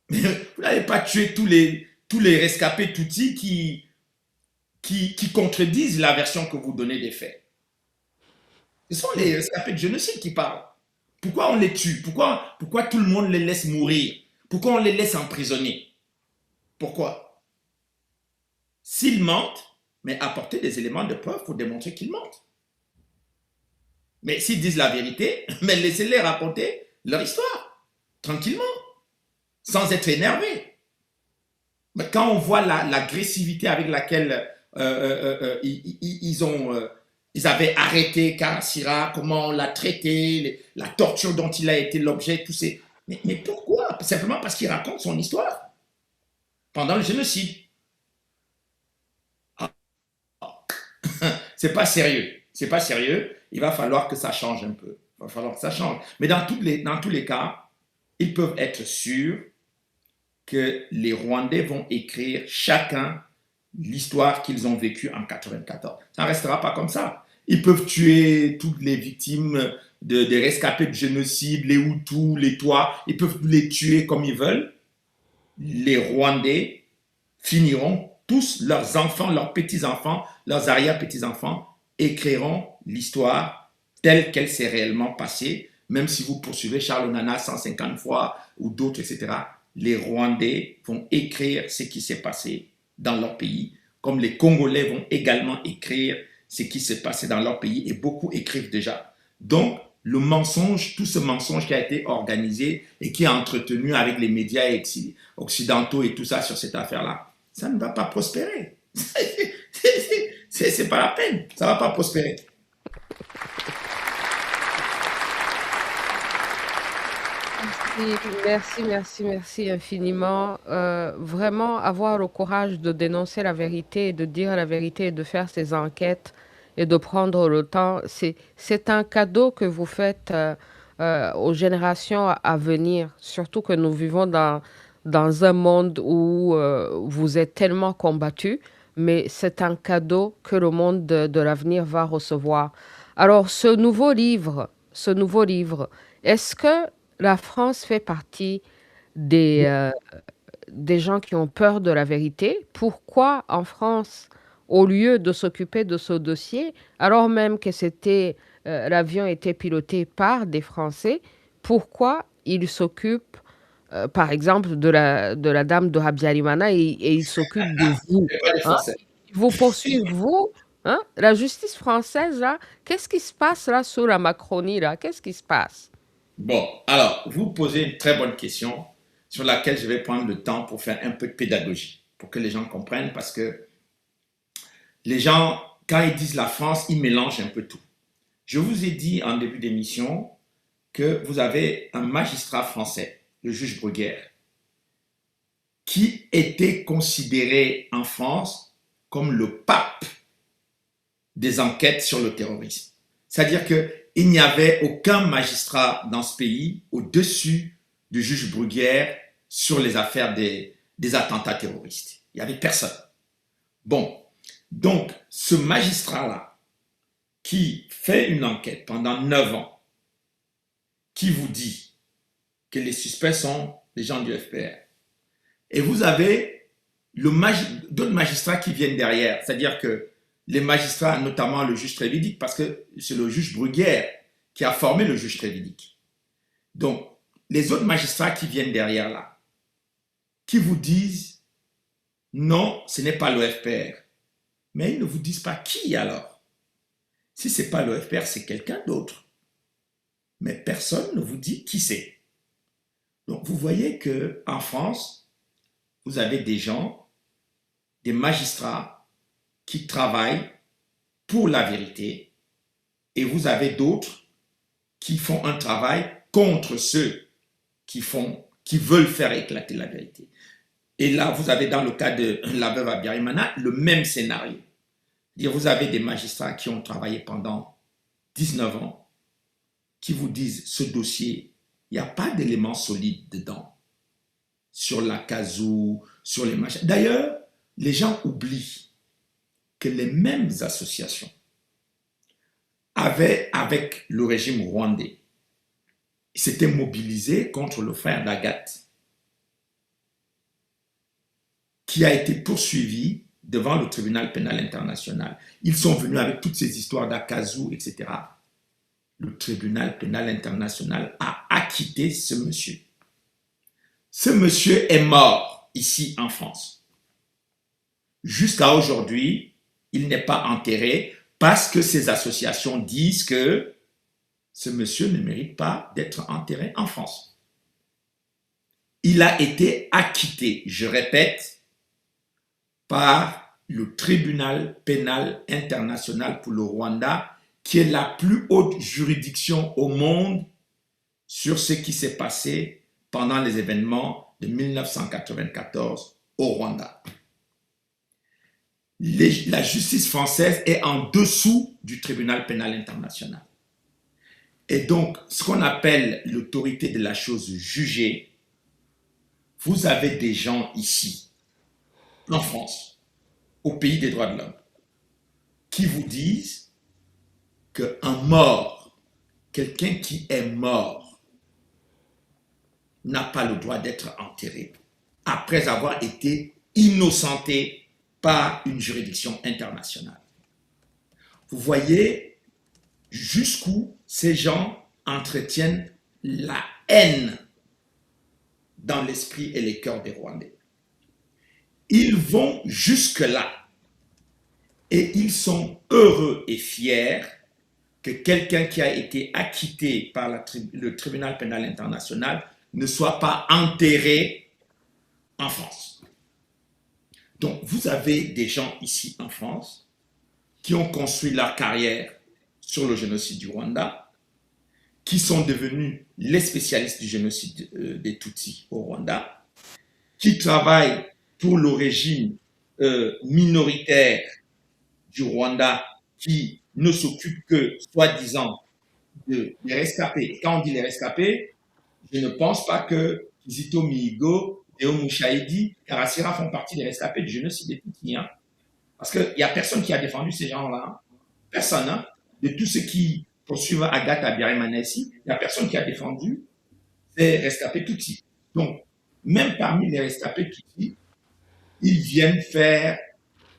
Mais vous n'avez pas tué tous les rescapés Tutsis qui contredisent la version que vous donnez des faits. Ce sont les rescapés de génocide qui parlent. Pourquoi on les tue? Pourquoi tout le monde les laisse mourir? Pourquoi on les laisse emprisonner? Pourquoi? S'ils mentent, mais apportez des éléments de preuve pour démontrer qu'ils mentent. Mais s'ils disent la vérité, mais laissez-les raconter leur histoire, tranquillement, sans être énervés. Mais quand on voit l'agressivité avec laquelle ils avaient arrêté Karasira, comment on l'a traité, la torture dont il a été l'objet, tous ces... Mais pourquoi? Simplement parce qu'il raconte son histoire pendant le génocide. Ah, c'est pas sérieux. C'est pas sérieux. Il va falloir que ça change un peu. Il va falloir que ça change. Mais dans tous les cas, ils peuvent être sûrs que les Rwandais vont écrire chacun l'histoire qu'ils ont vécue en 94. Ça ne restera pas comme ça. Ils peuvent tuer toutes les victimes des rescapés de génocide, les Hutus, les Tois, ils peuvent les tuer comme ils veulent. Les Rwandais finiront tous, leurs enfants, leurs petits-enfants, leurs arrière-petits-enfants, écriront l'histoire telle qu'elle s'est réellement passée, même si vous poursuivez Charles Onana 150 fois ou d'autres, etc. Les Rwandais vont écrire ce qui s'est passé dans leur pays, comme les Congolais vont également écrire ce qui s'est passé dans leur pays, et beaucoup écrivent déjà. Donc, le mensonge, tout ce mensonge qui a été organisé et qui est entretenu avec les médias occidentaux et tout ça sur cette affaire-là, ça ne va pas prospérer. C'est pas la peine, ça ne va pas prospérer. Merci infiniment. Vraiment, avoir le courage de dénoncer la vérité, et de dire la vérité, et de faire ces enquêtes et de prendre le temps, c'est un cadeau que vous faites aux générations à venir, surtout que nous vivons dans un monde où vous êtes tellement combattus, mais c'est un cadeau que le monde de l'avenir va recevoir. Alors, ce nouveau livre, est-ce que la France fait partie des, euh, des gens qui ont peur de la vérité? Pourquoi en France, au lieu de s'occuper de ce dossier, alors même que l'avion était piloté par des Français, pourquoi ils s'occupent, par exemple, de la dame de Habyarimana et ils s'occupent de vous? C'est pas les Hein? Français. Ils vous poursuivent, vous? Hein? La justice française, là, qu'est-ce qui se passe là sous la Macronie, là? Qu'est-ce qui se passe? Bon, alors, vous posez une très bonne question sur laquelle je vais prendre le temps pour faire un peu de pédagogie, pour que les gens comprennent, parce que les gens, quand ils disent la France, ils mélangent un peu tout. Je vous ai dit en début d'émission que vous avez un magistrat français, le juge Bruguière, qui était considéré en France comme le pape des enquêtes sur le terrorisme. C'est-à-dire qu'il n'y avait aucun magistrat dans ce pays au-dessus du juge Bruguière sur les affaires des attentats terroristes. Il n'y avait personne. Bon, donc ce magistrat-là, qui fait une enquête pendant 9 ans, qui vous dit que les suspects sont les gens du FPR, et vous avez d'autres magistrats qui viennent derrière, c'est-à-dire que les magistrats, notamment le juge Trévidic, parce que c'est le juge Bruguière qui a formé le juge Trévidic. Donc, les autres magistrats qui viennent derrière là, qui vous disent non, ce n'est pas le FPR. Mais ils ne vous disent pas qui alors. Si ce n'est pas le FPR, c'est quelqu'un d'autre. Mais personne ne vous dit qui c'est. Donc, vous voyez qu'en France, vous avez des gens, des magistrats qui travaillent pour la vérité et vous avez d'autres qui font un travail contre ceux qui veulent faire éclater la vérité. Et là, vous avez dans le cas de la veuve Habyarimana le même scénario. Vous avez des magistrats qui ont travaillé pendant 19 ans, qui vous disent ce dossier, il n'y a pas d'éléments solides dedans, sur la Kazoo, sur les machins. D'ailleurs, les gens oublient que les mêmes associations avaient, avec le régime rwandais, s'étaient mobilisés contre le frère d'Agathe, qui a été poursuivi devant le tribunal pénal international. Ils sont venus avec toutes ces histoires d'Akazou, etc. Le tribunal pénal international a acquitté ce monsieur. Ce monsieur est mort ici en France. Jusqu'à aujourd'hui, il n'est pas enterré parce que ces associations disent que ce monsieur ne mérite pas d'être enterré en France. Il a été acquitté, je répète, par le tribunal pénal international pour le Rwanda, qui est la plus haute juridiction au monde sur ce qui s'est passé pendant les événements de 1994 au Rwanda. La justice française est en dessous du tribunal pénal international. Et donc, ce qu'on appelle l'autorité de la chose jugée, vous avez des gens ici, en France, au pays des droits de l'homme, qui vous disent qu'un mort, quelqu'un qui est mort, n'a pas le droit d'être enterré après avoir été innocenté par une juridiction internationale. Vous voyez jusqu'où ces gens entretiennent la haine dans l'esprit et les cœurs des Rwandais. Ils vont jusque-là et ils sont heureux et fiers que quelqu'un qui a été acquitté par le tribunal pénal international ne soit pas enterré en France. Donc, vous avez des gens ici en France qui ont construit leur carrière sur le génocide du Rwanda, qui sont devenus les spécialistes du génocide des Tutsis au Rwanda, qui travaillent pour le régime minoritaire du Rwanda qui ne s'occupe que, soi-disant, des rescapés. Et quand on dit les rescapés, je ne pense pas que Kizito Mihigo, Deo Mouchaïdi, Karasira font partie des rescapés du génocide des Tutsis. Hein. Parce qu'il n'y a personne qui a défendu ces gens-là. Hein. Personne. Hein. De tous ceux qui poursuivent Agatha Habyarimana ici, il n'y a personne qui a défendu ces rescapés Tutsis. Donc, même parmi les rescapés Tutsis, ils viennent faire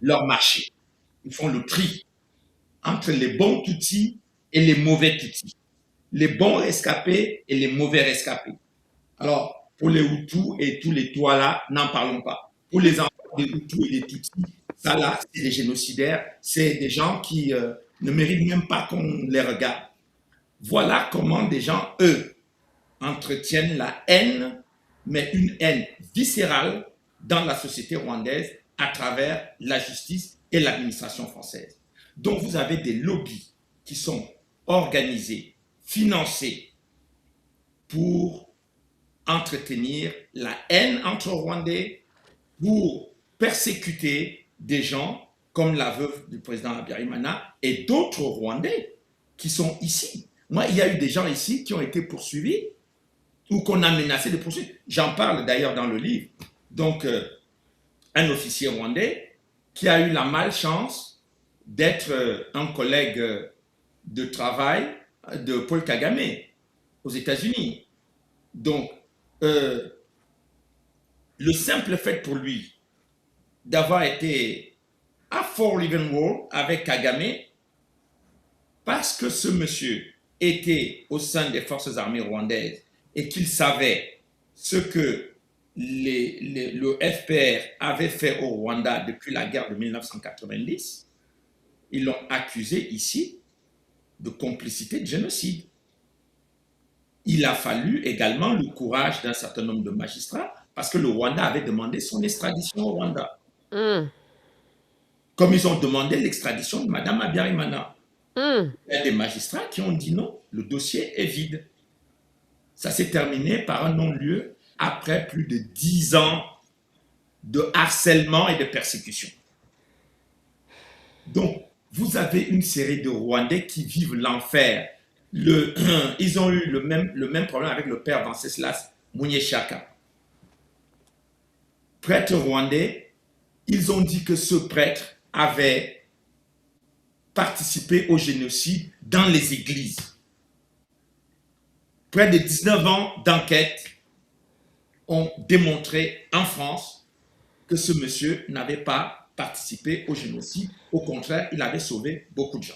leur marché. Ils font le tri entre les bons Tutsis et les mauvais Tutsis. Les bons rescapés et les mauvais rescapés. Alors, pour les Hutus et tous les Touala, n'en parlons pas. Pour les enfants des Hutus et des Tutsis, ça là, c'est des génocidaires, c'est des gens qui ne méritent même pas qu'on les regarde. Voilà comment des gens, eux, entretiennent la haine, mais une haine viscérale dans la société rwandaise à travers la justice et l'administration française. Donc vous avez des lobbies qui sont organisés, financés pour entretenir la haine entre Rwandais, pour persécuter des gens comme la veuve du président Habyarimana et d'autres Rwandais qui sont ici. Moi, il y a eu des gens ici qui ont été poursuivis ou qu'on a menacé de poursuivre. J'en parle d'ailleurs dans le livre. Donc, un officier rwandais qui a eu la malchance d'être un collègue de travail de Paul Kagame aux États-Unis. Donc, le simple fait pour lui d'avoir été à Fort Leavenworth avec Kagame, parce que ce monsieur était au sein des forces armées rwandaises et qu'il savait ce que le FPR avait fait au Rwanda depuis la guerre de 1990, ils l'ont accusé ici de complicité de génocide. Il a fallu également le courage d'un certain nombre de magistrats parce que le Rwanda avait demandé son extradition au Rwanda. Comme ils ont demandé l'extradition de Mme Habyarimana. Il y a des magistrats qui ont dit non, le dossier est vide. Ça s'est terminé par un non-lieu après plus de 10 ans de harcèlement et de persécution. Donc, vous avez une série de Rwandais qui vivent l'enfer. Ils ont eu le même problème avec le père Venceslas Munyeshaka. Prêtre rwandais, ils ont dit que ce prêtre avait participé au génocide dans les églises. Près de 19 ans d'enquête ont démontré en France que ce monsieur n'avait pas participé au génocide. Au contraire, il avait sauvé beaucoup de gens.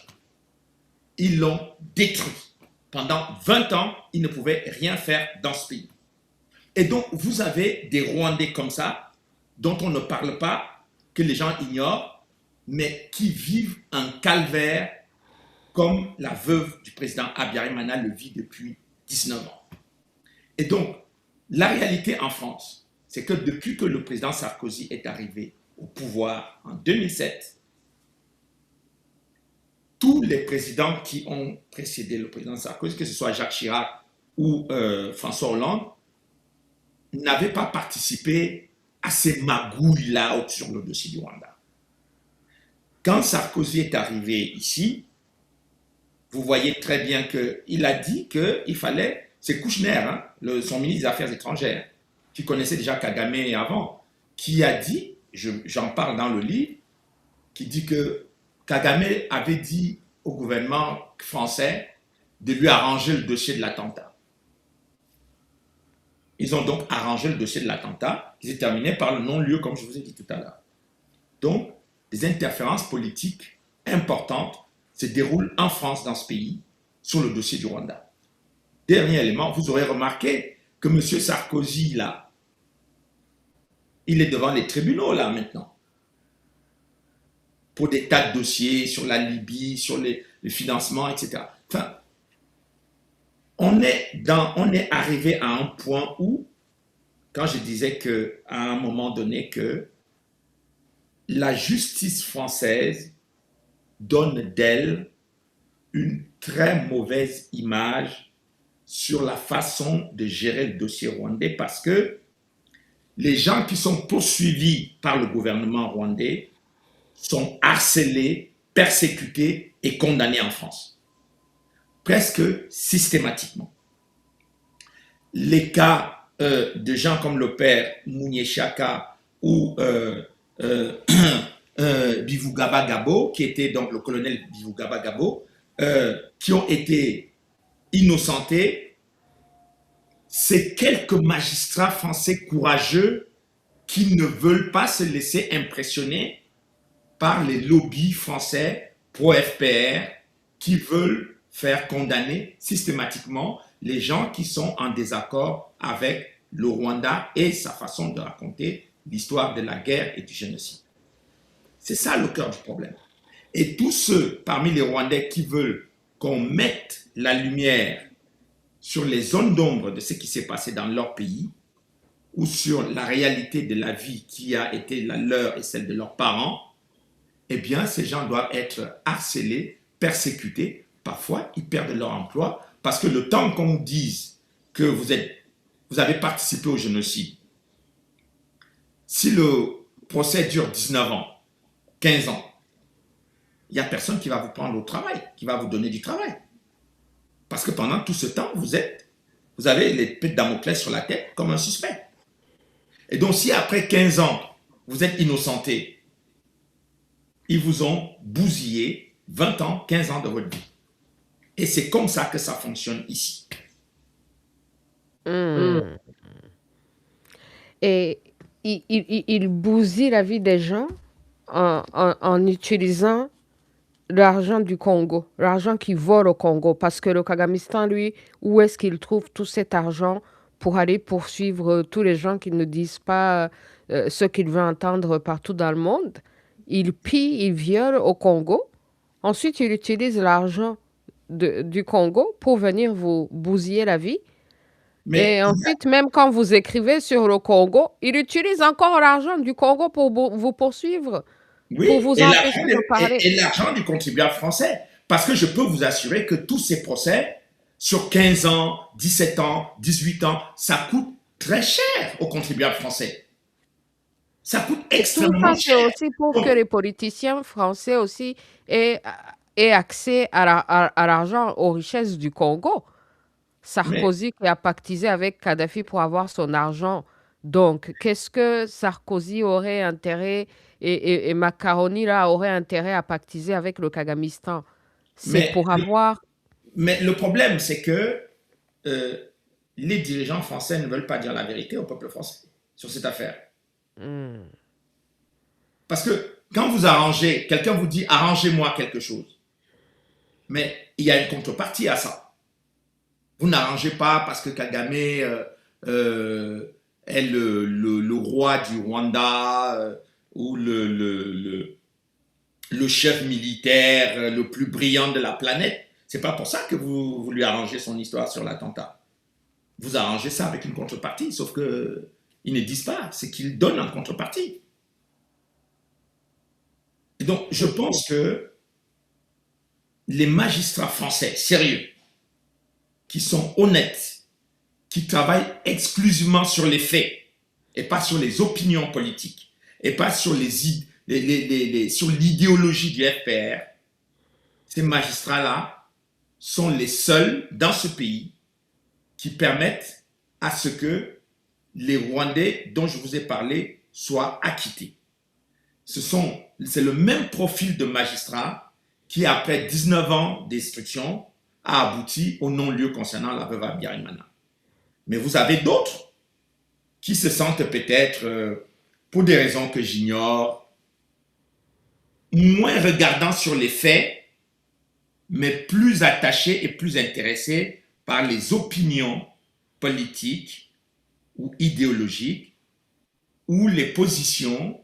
Ils l'ont détruit. Pendant 20 ans, ils ne pouvaient rien faire dans ce pays. Et donc, vous avez des Rwandais comme ça, dont on ne parle pas, que les gens ignorent, mais qui vivent un calvaire comme la veuve du président Habyarimana le vit depuis 19 ans. Et donc, la réalité en France, c'est que depuis que le président Sarkozy est arrivé au pouvoir en 2007, tous les présidents qui ont précédé le président Sarkozy, que ce soit Jacques Chirac ou François Hollande, n'avaient pas participé à ces magouilles-là sur le dossier du Rwanda. Quand Sarkozy est arrivé ici, vous voyez très bien qu'il a dit qu'il fallait, c'est Kouchner, hein, son ministre des Affaires étrangères, qui connaissait déjà Kagame avant, qui a dit, j'en parle dans le livre, qui dit que Kagame avait dit au gouvernement français de lui arranger le dossier de l'attentat. Ils ont donc arrangé le dossier de l'attentat, qui s'est terminé par le non-lieu, comme je vous ai dit tout à l'heure. Donc, des interférences politiques importantes se déroulent en France, dans ce pays, sur le dossier du Rwanda. Dernier élément, vous aurez remarqué que M. Sarkozy, là, il est devant les tribunaux, là, maintenant, pour des tas de dossiers sur la Libye, sur les financements, etc. Enfin, on est arrivé à un point où, quand je disais qu'à un moment donné que la justice française donne d'elle une très mauvaise image sur la façon de gérer le dossier rwandais, parce que les gens qui sont poursuivis par le gouvernement rwandais sont harcelés, persécutés et condamnés en France, presque systématiquement. Les cas de gens comme le père Munyeshaka ou Bivugaba Gabo, qui était donc le colonel Bivugaba Gabo, qui ont été innocentés, c'est quelques magistrats français courageux qui ne veulent pas se laisser impressionner par les lobbies français pro-FPR qui veulent faire condamner systématiquement les gens qui sont en désaccord avec le Rwanda et sa façon de raconter l'histoire de la guerre et du génocide. C'est ça le cœur du problème. Et tous ceux parmi les Rwandais qui veulent qu'on mette la lumière sur les zones d'ombre de ce qui s'est passé dans leur pays ou sur la réalité de la vie qui a été la leur et celle de leurs parents, eh bien, ces gens doivent être harcelés, persécutés. Parfois, ils perdent leur emploi parce que le temps qu'on dise que vous avez participé au génocide, si le procès dure 19 ans, 15 ans, il n'y a personne qui va vous prendre au travail, qui va vous donner du travail. Parce que pendant tout ce temps, vous avez l'épée de Damoclès sur la tête comme un suspect. Et donc, si après 15 ans, vous êtes innocenté, ils vous ont bousillé 20 ans, 15 ans de votre vie. Et c'est comme ça que ça fonctionne ici. Et il bousille la vie des gens en utilisant l'argent du Congo, l'argent qui vole au Congo. Parce que le Kagamistan, lui, où est-ce qu'il trouve tout cet argent pour aller poursuivre tous les gens qui ne disent pas ce qu'il veut entendre partout dans le monde? Il pille, il viole au Congo. Ensuite, il utilise l'argent du Congo pour venir vous bousiller la vie. Mais Et ensuite, même quand vous écrivez sur le Congo, il utilise encore l'argent du Congo pour vous poursuivre, pour oui, vous empêcher de parler. et l'argent du contribuable français. Parce que je peux vous assurer que tous ces procès, sur 15 ans, 17 ans, 18 ans, ça coûte très cher aux contribuables français. Ça coûte Et tout extrêmement ça, c'est cher. aussi pour que les politiciens français aussi aient, aient accès à l'argent, aux richesses du Congo. Mais, Sarkozy qui a pactisé avec Kadhafi pour avoir son argent. Donc, qu'est-ce que Sarkozy aurait intérêt et Macaroni là aurait intérêt à pactiser avec le Kagamistan? C'est mais, pour avoir... mais le problème, c'est que euh, les dirigeants français ne veulent pas dire la vérité au peuple français sur cette affaire. Hmm. Parce que quand vous arrangez, quelqu'un vous dit arrangez-moi quelque chose, mais il y a une contrepartie à ça. Vous n'arrangez pas parce que Kagame est le roi du Rwanda ou le chef militaire le plus brillant de la planète. C'est pas pour ça que vous lui arrangez son histoire sur l'attentat. Vous arrangez ça avec une contrepartie, sauf que ils ne disent pas ce qu'ils donnent en contrepartie. Et donc, je pense que les magistrats français sérieux, qui sont honnêtes, qui travaillent exclusivement sur les faits et pas sur les opinions politiques et pas sur sur l'idéologie du FPR, ces magistrats-là sont les seuls dans ce pays qui permettent à ce que les Rwandais dont je vous ai parlé soient acquittés. C'est le même profil de magistrats qui, après 19 ans d'instruction, a abouti au non-lieu concernant la veuve Abiyarimana. Mais vous avez d'autres qui se sentent peut-être, pour des raisons que j'ignore, moins regardant sur les faits, mais plus attachés et plus intéressés par les opinions politiques ou idéologiques ou les positions,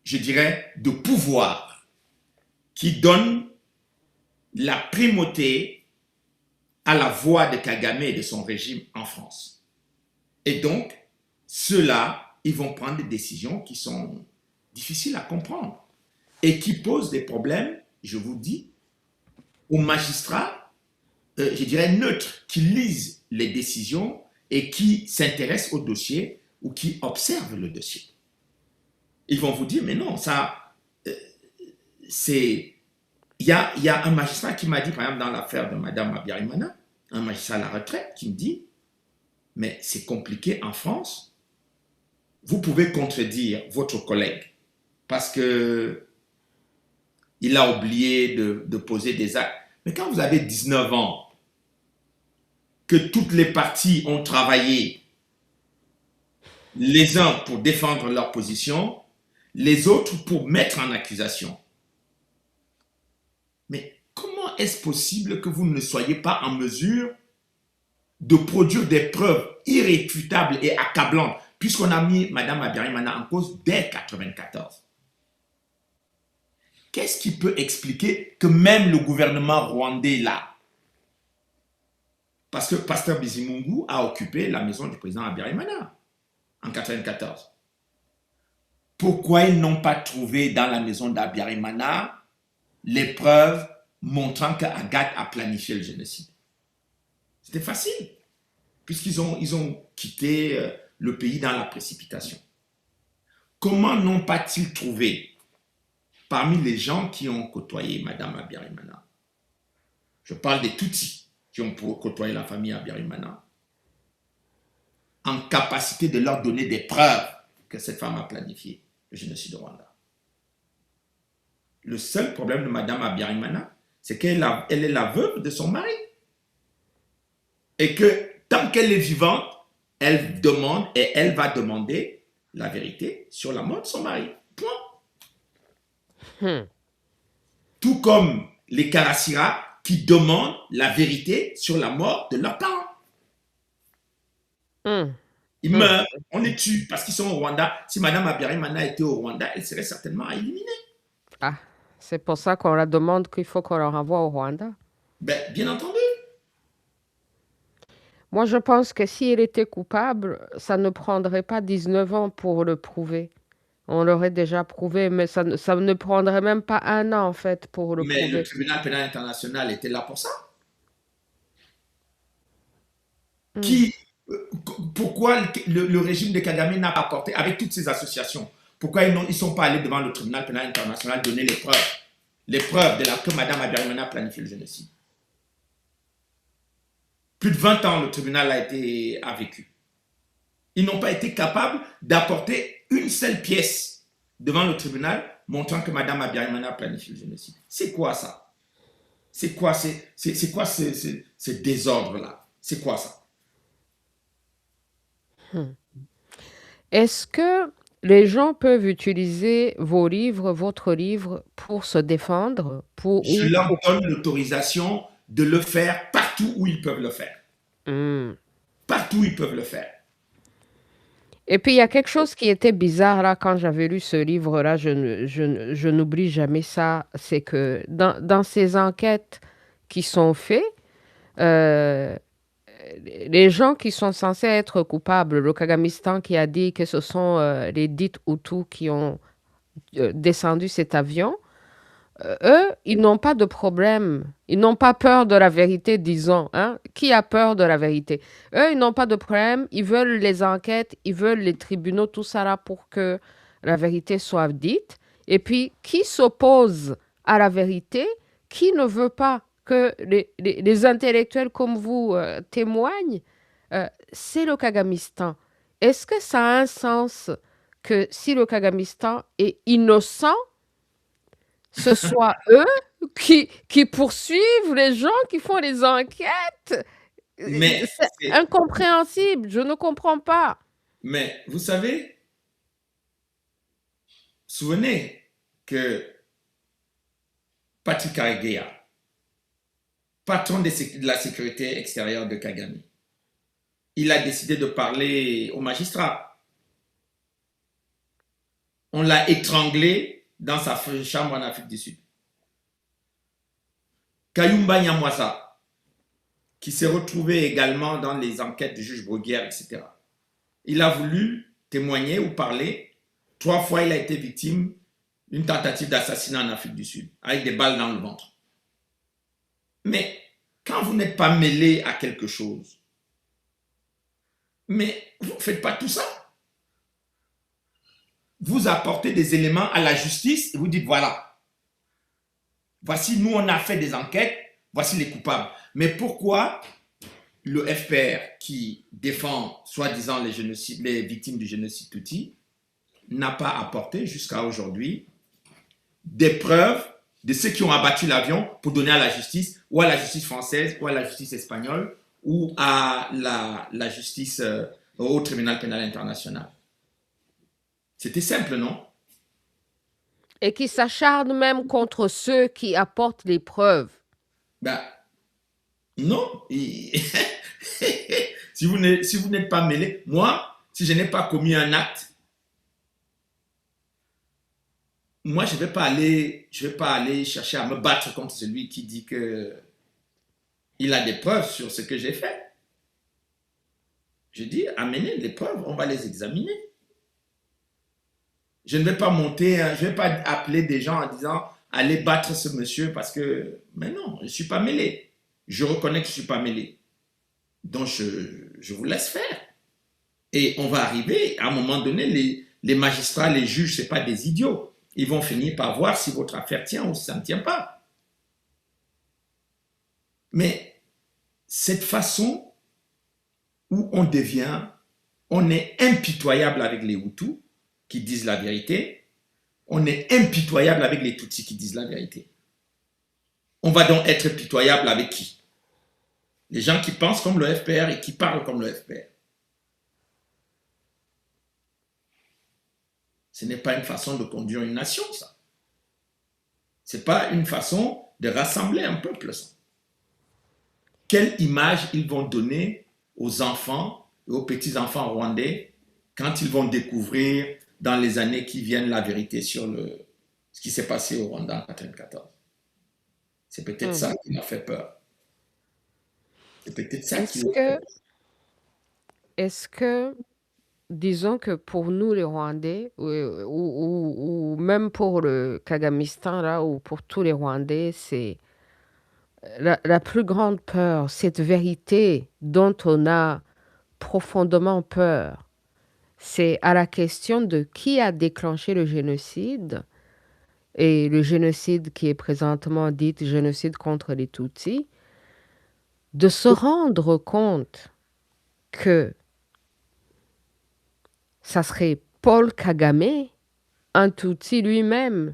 je dirais, de pouvoir qui donnent la primauté à la voix de Kagame et de son régime en France. Et donc, ceux-là, ils vont prendre des décisions qui sont difficiles à comprendre et qui posent des problèmes, je vous dis, aux magistrats, je dirais neutres, qui lisent les décisions et qui s'intéressent au dossier ou qui observent le dossier. Ils vont vous dire, mais non, ça, c'est... Il y a un magistrat qui m'a dit, par exemple, dans l'affaire de Mme Abiyarimana, un magistrat à la retraite, qui me dit, mais c'est compliqué en France. Vous pouvez contredire votre collègue parce que il a oublié de poser des actes. Mais quand vous avez 19 ans, que toutes les parties ont travaillé, les uns pour défendre leur position, les autres pour mettre en accusation. Mais comment est-ce possible que vous ne soyez pas en mesure de produire des preuves irréfutables et accablantes, puisqu'on a mis Mme Abiyarimana en cause dès 1994? Qu'est-ce qui peut expliquer que même le gouvernement rwandais là, parce que Pasteur Bizimungu a occupé la maison du président Abiyarimana en 1994. Pourquoi ils n'ont pas trouvé dans la maison d'Abiyarimana les preuves montrant qu'Agathe a planifié le génocide? C'était facile, puisqu'ils ont quitté le pays dans la précipitation. Comment n'ont pas-ils trouvé parmi les gens qui ont côtoyé Mme Abiyarimana? Je parle des Tutsis qui ont côtoyé la famille Abiyarimana, en capacité de leur donner des preuves que cette femme a planifié le génocide au Rwanda. Le seul problème de Mme Abiyarimana, c'est qu'elle est la veuve de son mari. Et que tant qu'elle est vivante, elle demande et elle va demander la vérité sur la mort de son mari. Point. Tout comme les Karasira qui demandent la vérité sur la mort de leurs parents. Ils meurent, on les tue parce qu'ils sont au Rwanda. Si Mme Abiyarimana était au Rwanda, elle serait certainement éliminée. Ah, c'est pour ça qu'on la demande qu'il faut qu'on la renvoie au Rwanda. Ben, bien entendu. Moi, je pense que si elle était coupable, ça ne prendrait pas 19 ans pour le prouver. On l'aurait déjà prouvé, mais ça ne prendrait même pas un an, en fait, pour le Mais prouver. le tribunal pénal international était là pour ça. Pourquoi le régime de Kagame n'a pas apporté, avec toutes ces associations, pourquoi ils ne sont pas allés devant le tribunal pénal international donner les preuves que Mme Abiyarimana a planifié le génocide? Plus de 20 ans, le tribunal a vécu. Ils n'ont pas été capables d'apporter une seule pièce devant le tribunal montrant que Mme Abiyarimana a planifié le génocide. C'est quoi ça? C'est quoi ce désordre-là? C'est quoi ça? Est-ce que les gens peuvent utiliser vos livres, votre livre, pour se défendre? Je leur donne l'autorisation de le faire partout où ils peuvent le faire. Partout où ils peuvent le faire. Et puis, il y a quelque chose qui était bizarre là, quand j'avais lu ce livre-là, je n'oublie jamais ça, c'est que dans ces enquêtes qui sont faites, les gens qui sont censés être coupables, le Kagamistan qui a dit que ce sont les dites Hutus qui ont descendu cet avion, eux, ils n'ont pas de problème. Ils n'ont pas peur de la vérité, disons. Hein? Qui a peur de la vérité? Eux, ils n'ont pas de problème. Ils veulent les enquêtes, ils veulent les tribunaux, tout ça là pour que la vérité soit dite. Et puis, qui s'oppose à la vérité, qui ne veut pas que les intellectuels comme vous témoignent, c'est le Kagamistan. Est-ce que ça a un sens que si le Kagamistan est innocent, ce soit eux qui poursuivent les gens qui font les enquêtes. Mais, C'est incompréhensible, je ne comprends pas. mais vous savez, souvenez que Patrick Karegeya, patron de la sécurité extérieure de Kagame, il a décidé de parler aux magistrats. On l'a étranglé dans sa chambre en Afrique du Sud. Kayumba Nyamwasa, qui s'est retrouvé également dans les enquêtes du juge Bruguière, etc. Il a voulu témoigner ou parler. 3 fois, il a été victime d'une tentative d'assassinat en Afrique du Sud, avec des balles dans le ventre. Mais quand vous n'êtes pas mêlé à quelque chose, mais vous ne faites pas tout ça. Vous apportez des éléments à la justice et vous dites, voilà, voici, nous, on a fait des enquêtes, voici les coupables. Mais pourquoi le FPR, qui défend soi-disant les victimes du génocide Tutsi, n'a pas apporté jusqu'à aujourd'hui des preuves de ceux qui ont abattu l'avion pour donner à la justice, ou à la justice française, ou à la justice espagnole, ou à la justice au tribunal pénal international. C'était simple, non? Et qui s'acharnent même contre ceux qui apportent les preuves. Ben, non. Si vous n'êtes pas mêlé, moi, si je n'ai pas commis un acte, moi, je ne vais pas aller chercher à me battre contre celui qui dit que il a des preuves sur ce que j'ai fait. Je dis, amenez les preuves, on va les examiner. Je ne vais pas monter, je ne vais pas appeler des gens en disant, allez battre ce monsieur parce que, mais non, je ne suis pas mêlé. Je reconnais que je ne suis pas mêlé. Donc, je vous laisse faire. Et on va arriver, à un moment donné, les magistrats, les juges, ce n'est pas des idiots. Ils vont finir par voir si votre affaire tient ou si ça ne tient pas. Mais cette façon où on est impitoyable avec les Hutus qui disent la vérité, on est impitoyable avec les Tutsis qui disent la vérité. On va donc être pitoyable avec qui? Les gens qui pensent comme le FPR et qui parlent comme le FPR. Ce n'est pas une façon de conduire une nation, ça. Ce n'est pas une façon de rassembler un peuple, ça. Quelle image ils vont donner aux enfants et aux petits-enfants rwandais quand ils vont découvrir dans les années qui viennent la vérité sur ce qui s'est passé au Rwanda en 1994. C'est peut-être ça qui m'a fait peur. C'est peut-être ça qui m'a fait peur. Est-ce que, disons que pour nous les Rwandais, ou même pour le Kagamistan, là, ou pour tous les Rwandais, c'est la plus grande peur, cette vérité dont on a profondément peur, c'est à la question de qui a déclenché le génocide, et le génocide qui est présentement dit génocide contre les Tutsis, de se rendre compte que ça serait Paul Kagame, un Tutsi lui-même,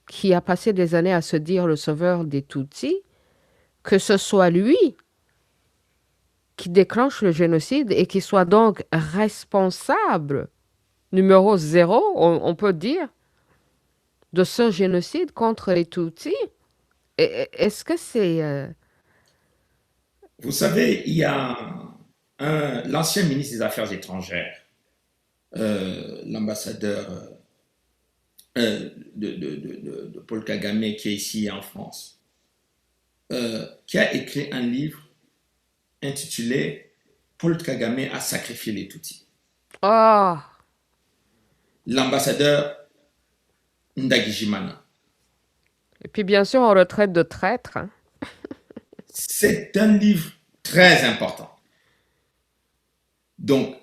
qui a passé des années à se dire le sauveur des Tutsis, que ce soit lui qui déclenche le génocide et qui soit donc responsable, numéro 0, on peut dire, de ce génocide contre les Tutsis. Est-ce que c'est... Vous savez, il y a l'ancien ministre des Affaires étrangères, l'ambassadeur de Paul Kagame qui est ici en France, qui a écrit un livre intitulé Paul Kagame a sacrifié les Tutsis. Oh. L'ambassadeur Ndagijimana. Et puis bien sûr, on le traite de traître. Hein. C'est un livre très important. Donc,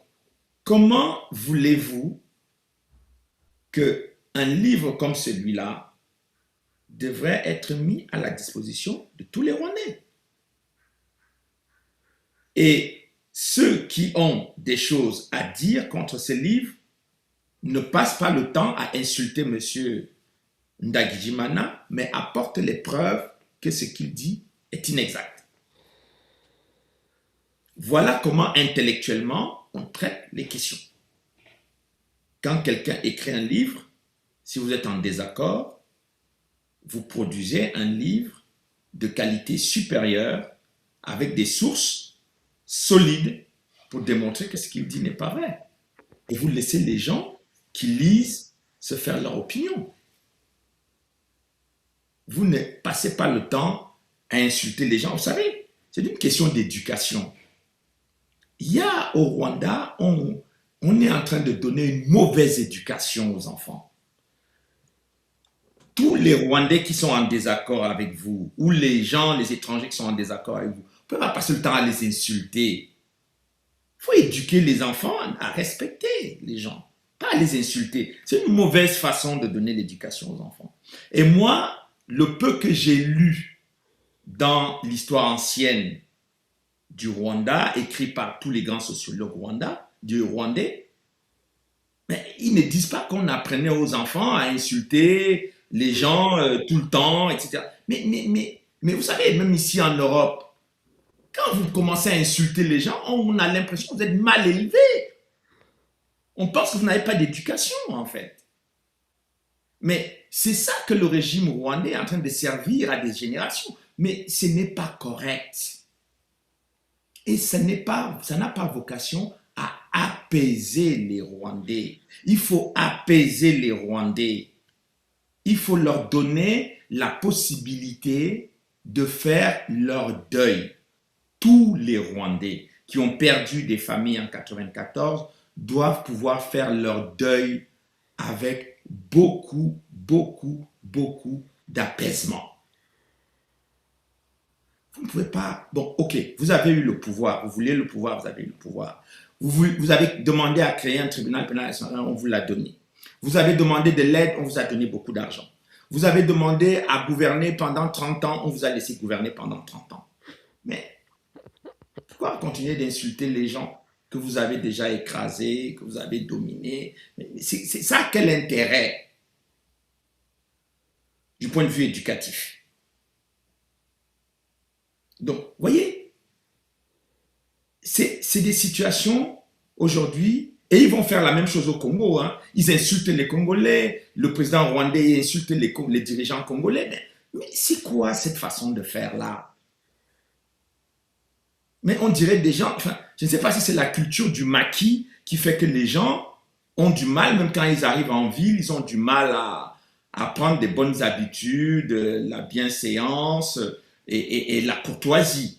comment voulez-vous qu'un livre comme celui-là devrait être mis à la disposition de tous les Rwandais? Et ceux qui ont des choses à dire contre ce livre ne passent pas le temps à insulter monsieur Ndagijimana, mais apporte les preuves que ce qu'il dit est inexact. Voilà comment intellectuellement on traite les questions. Quand quelqu'un écrit un livre, si vous êtes en désaccord, vous produisez un livre de qualité supérieure avec des sources solides pour démontrer que ce qu'il dit n'est pas vrai. Et vous laissez les gens qui lisent se faire leur opinion. Vous ne passez pas le temps à insulter les gens. Vous savez, c'est une question d'éducation. Il y a au Rwanda, on est en train de donner une mauvaise éducation aux enfants. Tous les Rwandais qui sont en désaccord avec vous, ou les gens, les étrangers qui sont en désaccord avec vous, vous ne pouvez pas passer le temps à les insulter. Il faut éduquer les enfants à respecter les gens, pas à les insulter. C'est une mauvaise façon de donner l'éducation aux enfants. Et moi, le peu que j'ai lu dans l'histoire ancienne du Rwanda, écrit par tous les grands sociologues rwandais, mais ils ne disent pas qu'on apprenait aux enfants à insulter les gens tout le temps, etc. Mais vous savez, même ici en Europe, quand vous commencez à insulter les gens, on a l'impression que vous êtes mal élevé. On pense que vous n'avez pas d'éducation, en fait. Mais c'est ça que le régime rwandais est en train de servir à des générations. Mais ce n'est pas correct. Et ça n'a pas vocation à apaiser les Rwandais. Il faut apaiser les Rwandais. Il faut leur donner la possibilité de faire leur deuil. Tous les Rwandais qui ont perdu des familles en 1994 doivent pouvoir faire leur deuil avec beaucoup d'apaisement. Vous ne pouvez pas... Bon, ok, vous avez eu le pouvoir, vous voulez le pouvoir, vous avez eu le pouvoir. Vous avez demandé à créer un tribunal pénal national, on vous l'a donné. Vous avez demandé de l'aide, on vous a donné beaucoup d'argent. Vous avez demandé à gouverner pendant 30 ans, on vous a laissé gouverner pendant 30 ans. Mais pourquoi continuer d'insulter les gens que vous avez déjà écrasés, que vous avez dominés? C'est ça quel intérêt du point de vue éducatif? Donc, vous voyez, c'est des situations aujourd'hui, et ils vont faire la même chose au Congo. Hein. Ils insultent les Congolais, le président rwandais insulte les dirigeants congolais. Mais c'est quoi cette façon de faire là? Mais on dirait des gens, enfin, je ne sais pas si c'est la culture du maquis qui fait que les gens ont du mal, même quand ils arrivent en ville, ils ont du mal à prendre des bonnes habitudes, la bienséance et la courtoisie.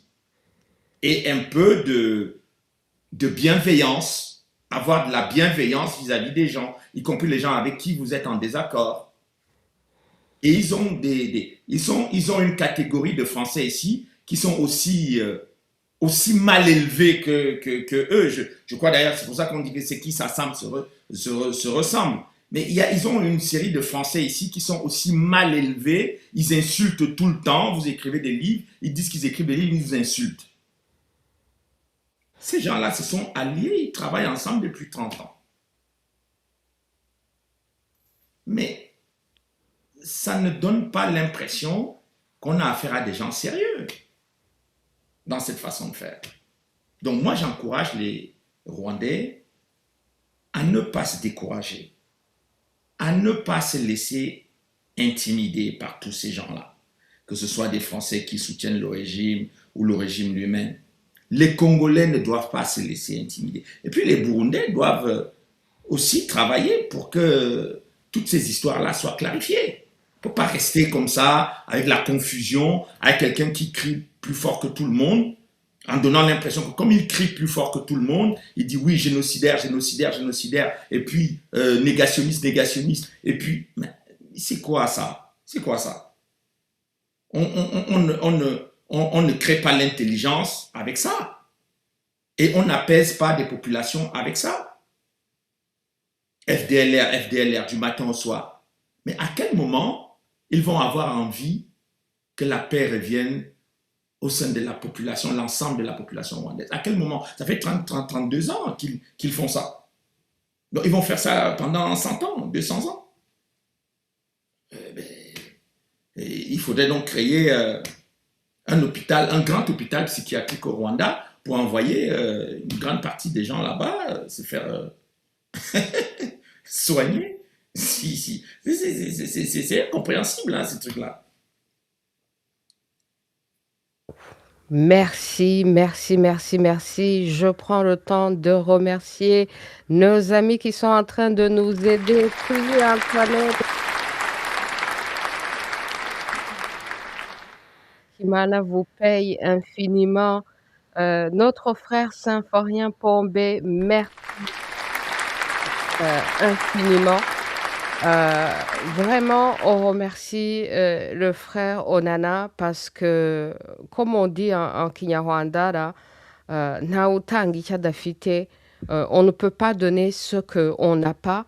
Et un peu de bienveillance, avoir de la bienveillance vis-à-vis des gens, y compris les gens avec qui vous êtes en désaccord. Et ils ont une catégorie de Français ici qui sont aussi mal élevés que eux. Je crois d'ailleurs, c'est pour ça qu'on dit que c'est qui s'assemblent se ressemblent. Mais ils ont une série de Français ici qui sont aussi mal élevés. Ils insultent tout le temps. Vous écrivez des livres, ils disent qu'ils écrivent des livres, ils vous insultent. Ces gens-là se sont alliés, ils travaillent ensemble depuis 30 ans. Mais ça ne donne pas l'impression qu'on a affaire à des gens sérieux dans cette façon de faire. Donc moi, j'encourage les Rwandais à ne pas se décourager, à ne pas se laisser intimider par tous ces gens-là, que ce soit des Français qui soutiennent le régime ou le régime lui-même. Les Congolais ne doivent pas se laisser intimider. Et puis les Burundais doivent aussi travailler pour que toutes ces histoires-là soient clarifiées. Il ne faut pas rester comme ça, avec la confusion, avec quelqu'un qui crie plus fort que tout le monde, en donnant l'impression que comme il crie plus fort que tout le monde, il dit oui, génocidaire, génocidaire, génocidaire, et puis négationniste, négationniste, et puis, c'est quoi ça? C'est quoi ça? On ne crée pas l'intelligence avec ça. Et on n'apaise pas des populations avec ça. FDLR, du matin au soir. Mais à quel moment ils vont avoir envie que la paix revienne au sein de la population, l'ensemble de la population rwandaise? À quel moment? Ça fait 32 ans qu'ils font ça. Donc ils vont faire ça pendant 100 ans, 200 ans. il faudrait donc créer un hôpital, un grand hôpital psychiatrique au Rwanda pour envoyer une grande partie des gens là-bas se faire soigner. Si. C'est incompréhensible, hein, ces trucs-là. Merci, merci, merci, merci. Je prends le temps de remercier nos amis qui sont en train de nous aider. Priez Antoinette, Kimana vous paye infiniment. Notre frère Symphorien Pombé, merci infiniment. Euh, Vraiment, on remercie le frère Onana parce que, comme on dit en Kinyarwanda, là, ntawe utanga icyo adafite. On ne peut pas donner ce qu'on n'a pas.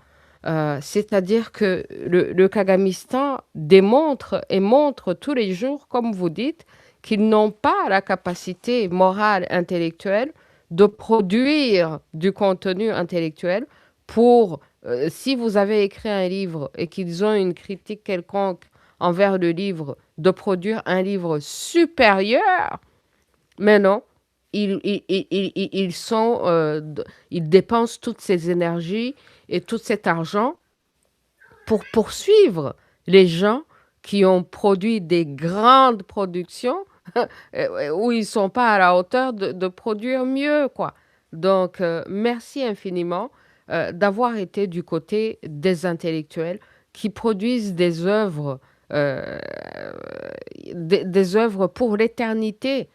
C'est-à-dire que le Kagamistan démontre et montre tous les jours, comme vous dites, qu'ils n'ont pas la capacité morale, intellectuelle de produire du contenu intellectuel pour, si vous avez écrit un livre et qu'ils ont une critique quelconque envers le livre, de produire un livre supérieur. Mais non, ils sont, ils dépensent toutes ces énergies et tout cet argent pour poursuivre les gens qui ont produit des grandes productions où ils ne sont pas à la hauteur de produire mieux, quoi. Donc, merci infiniment d'avoir été du côté des intellectuels qui produisent des œuvres pour l'éternité.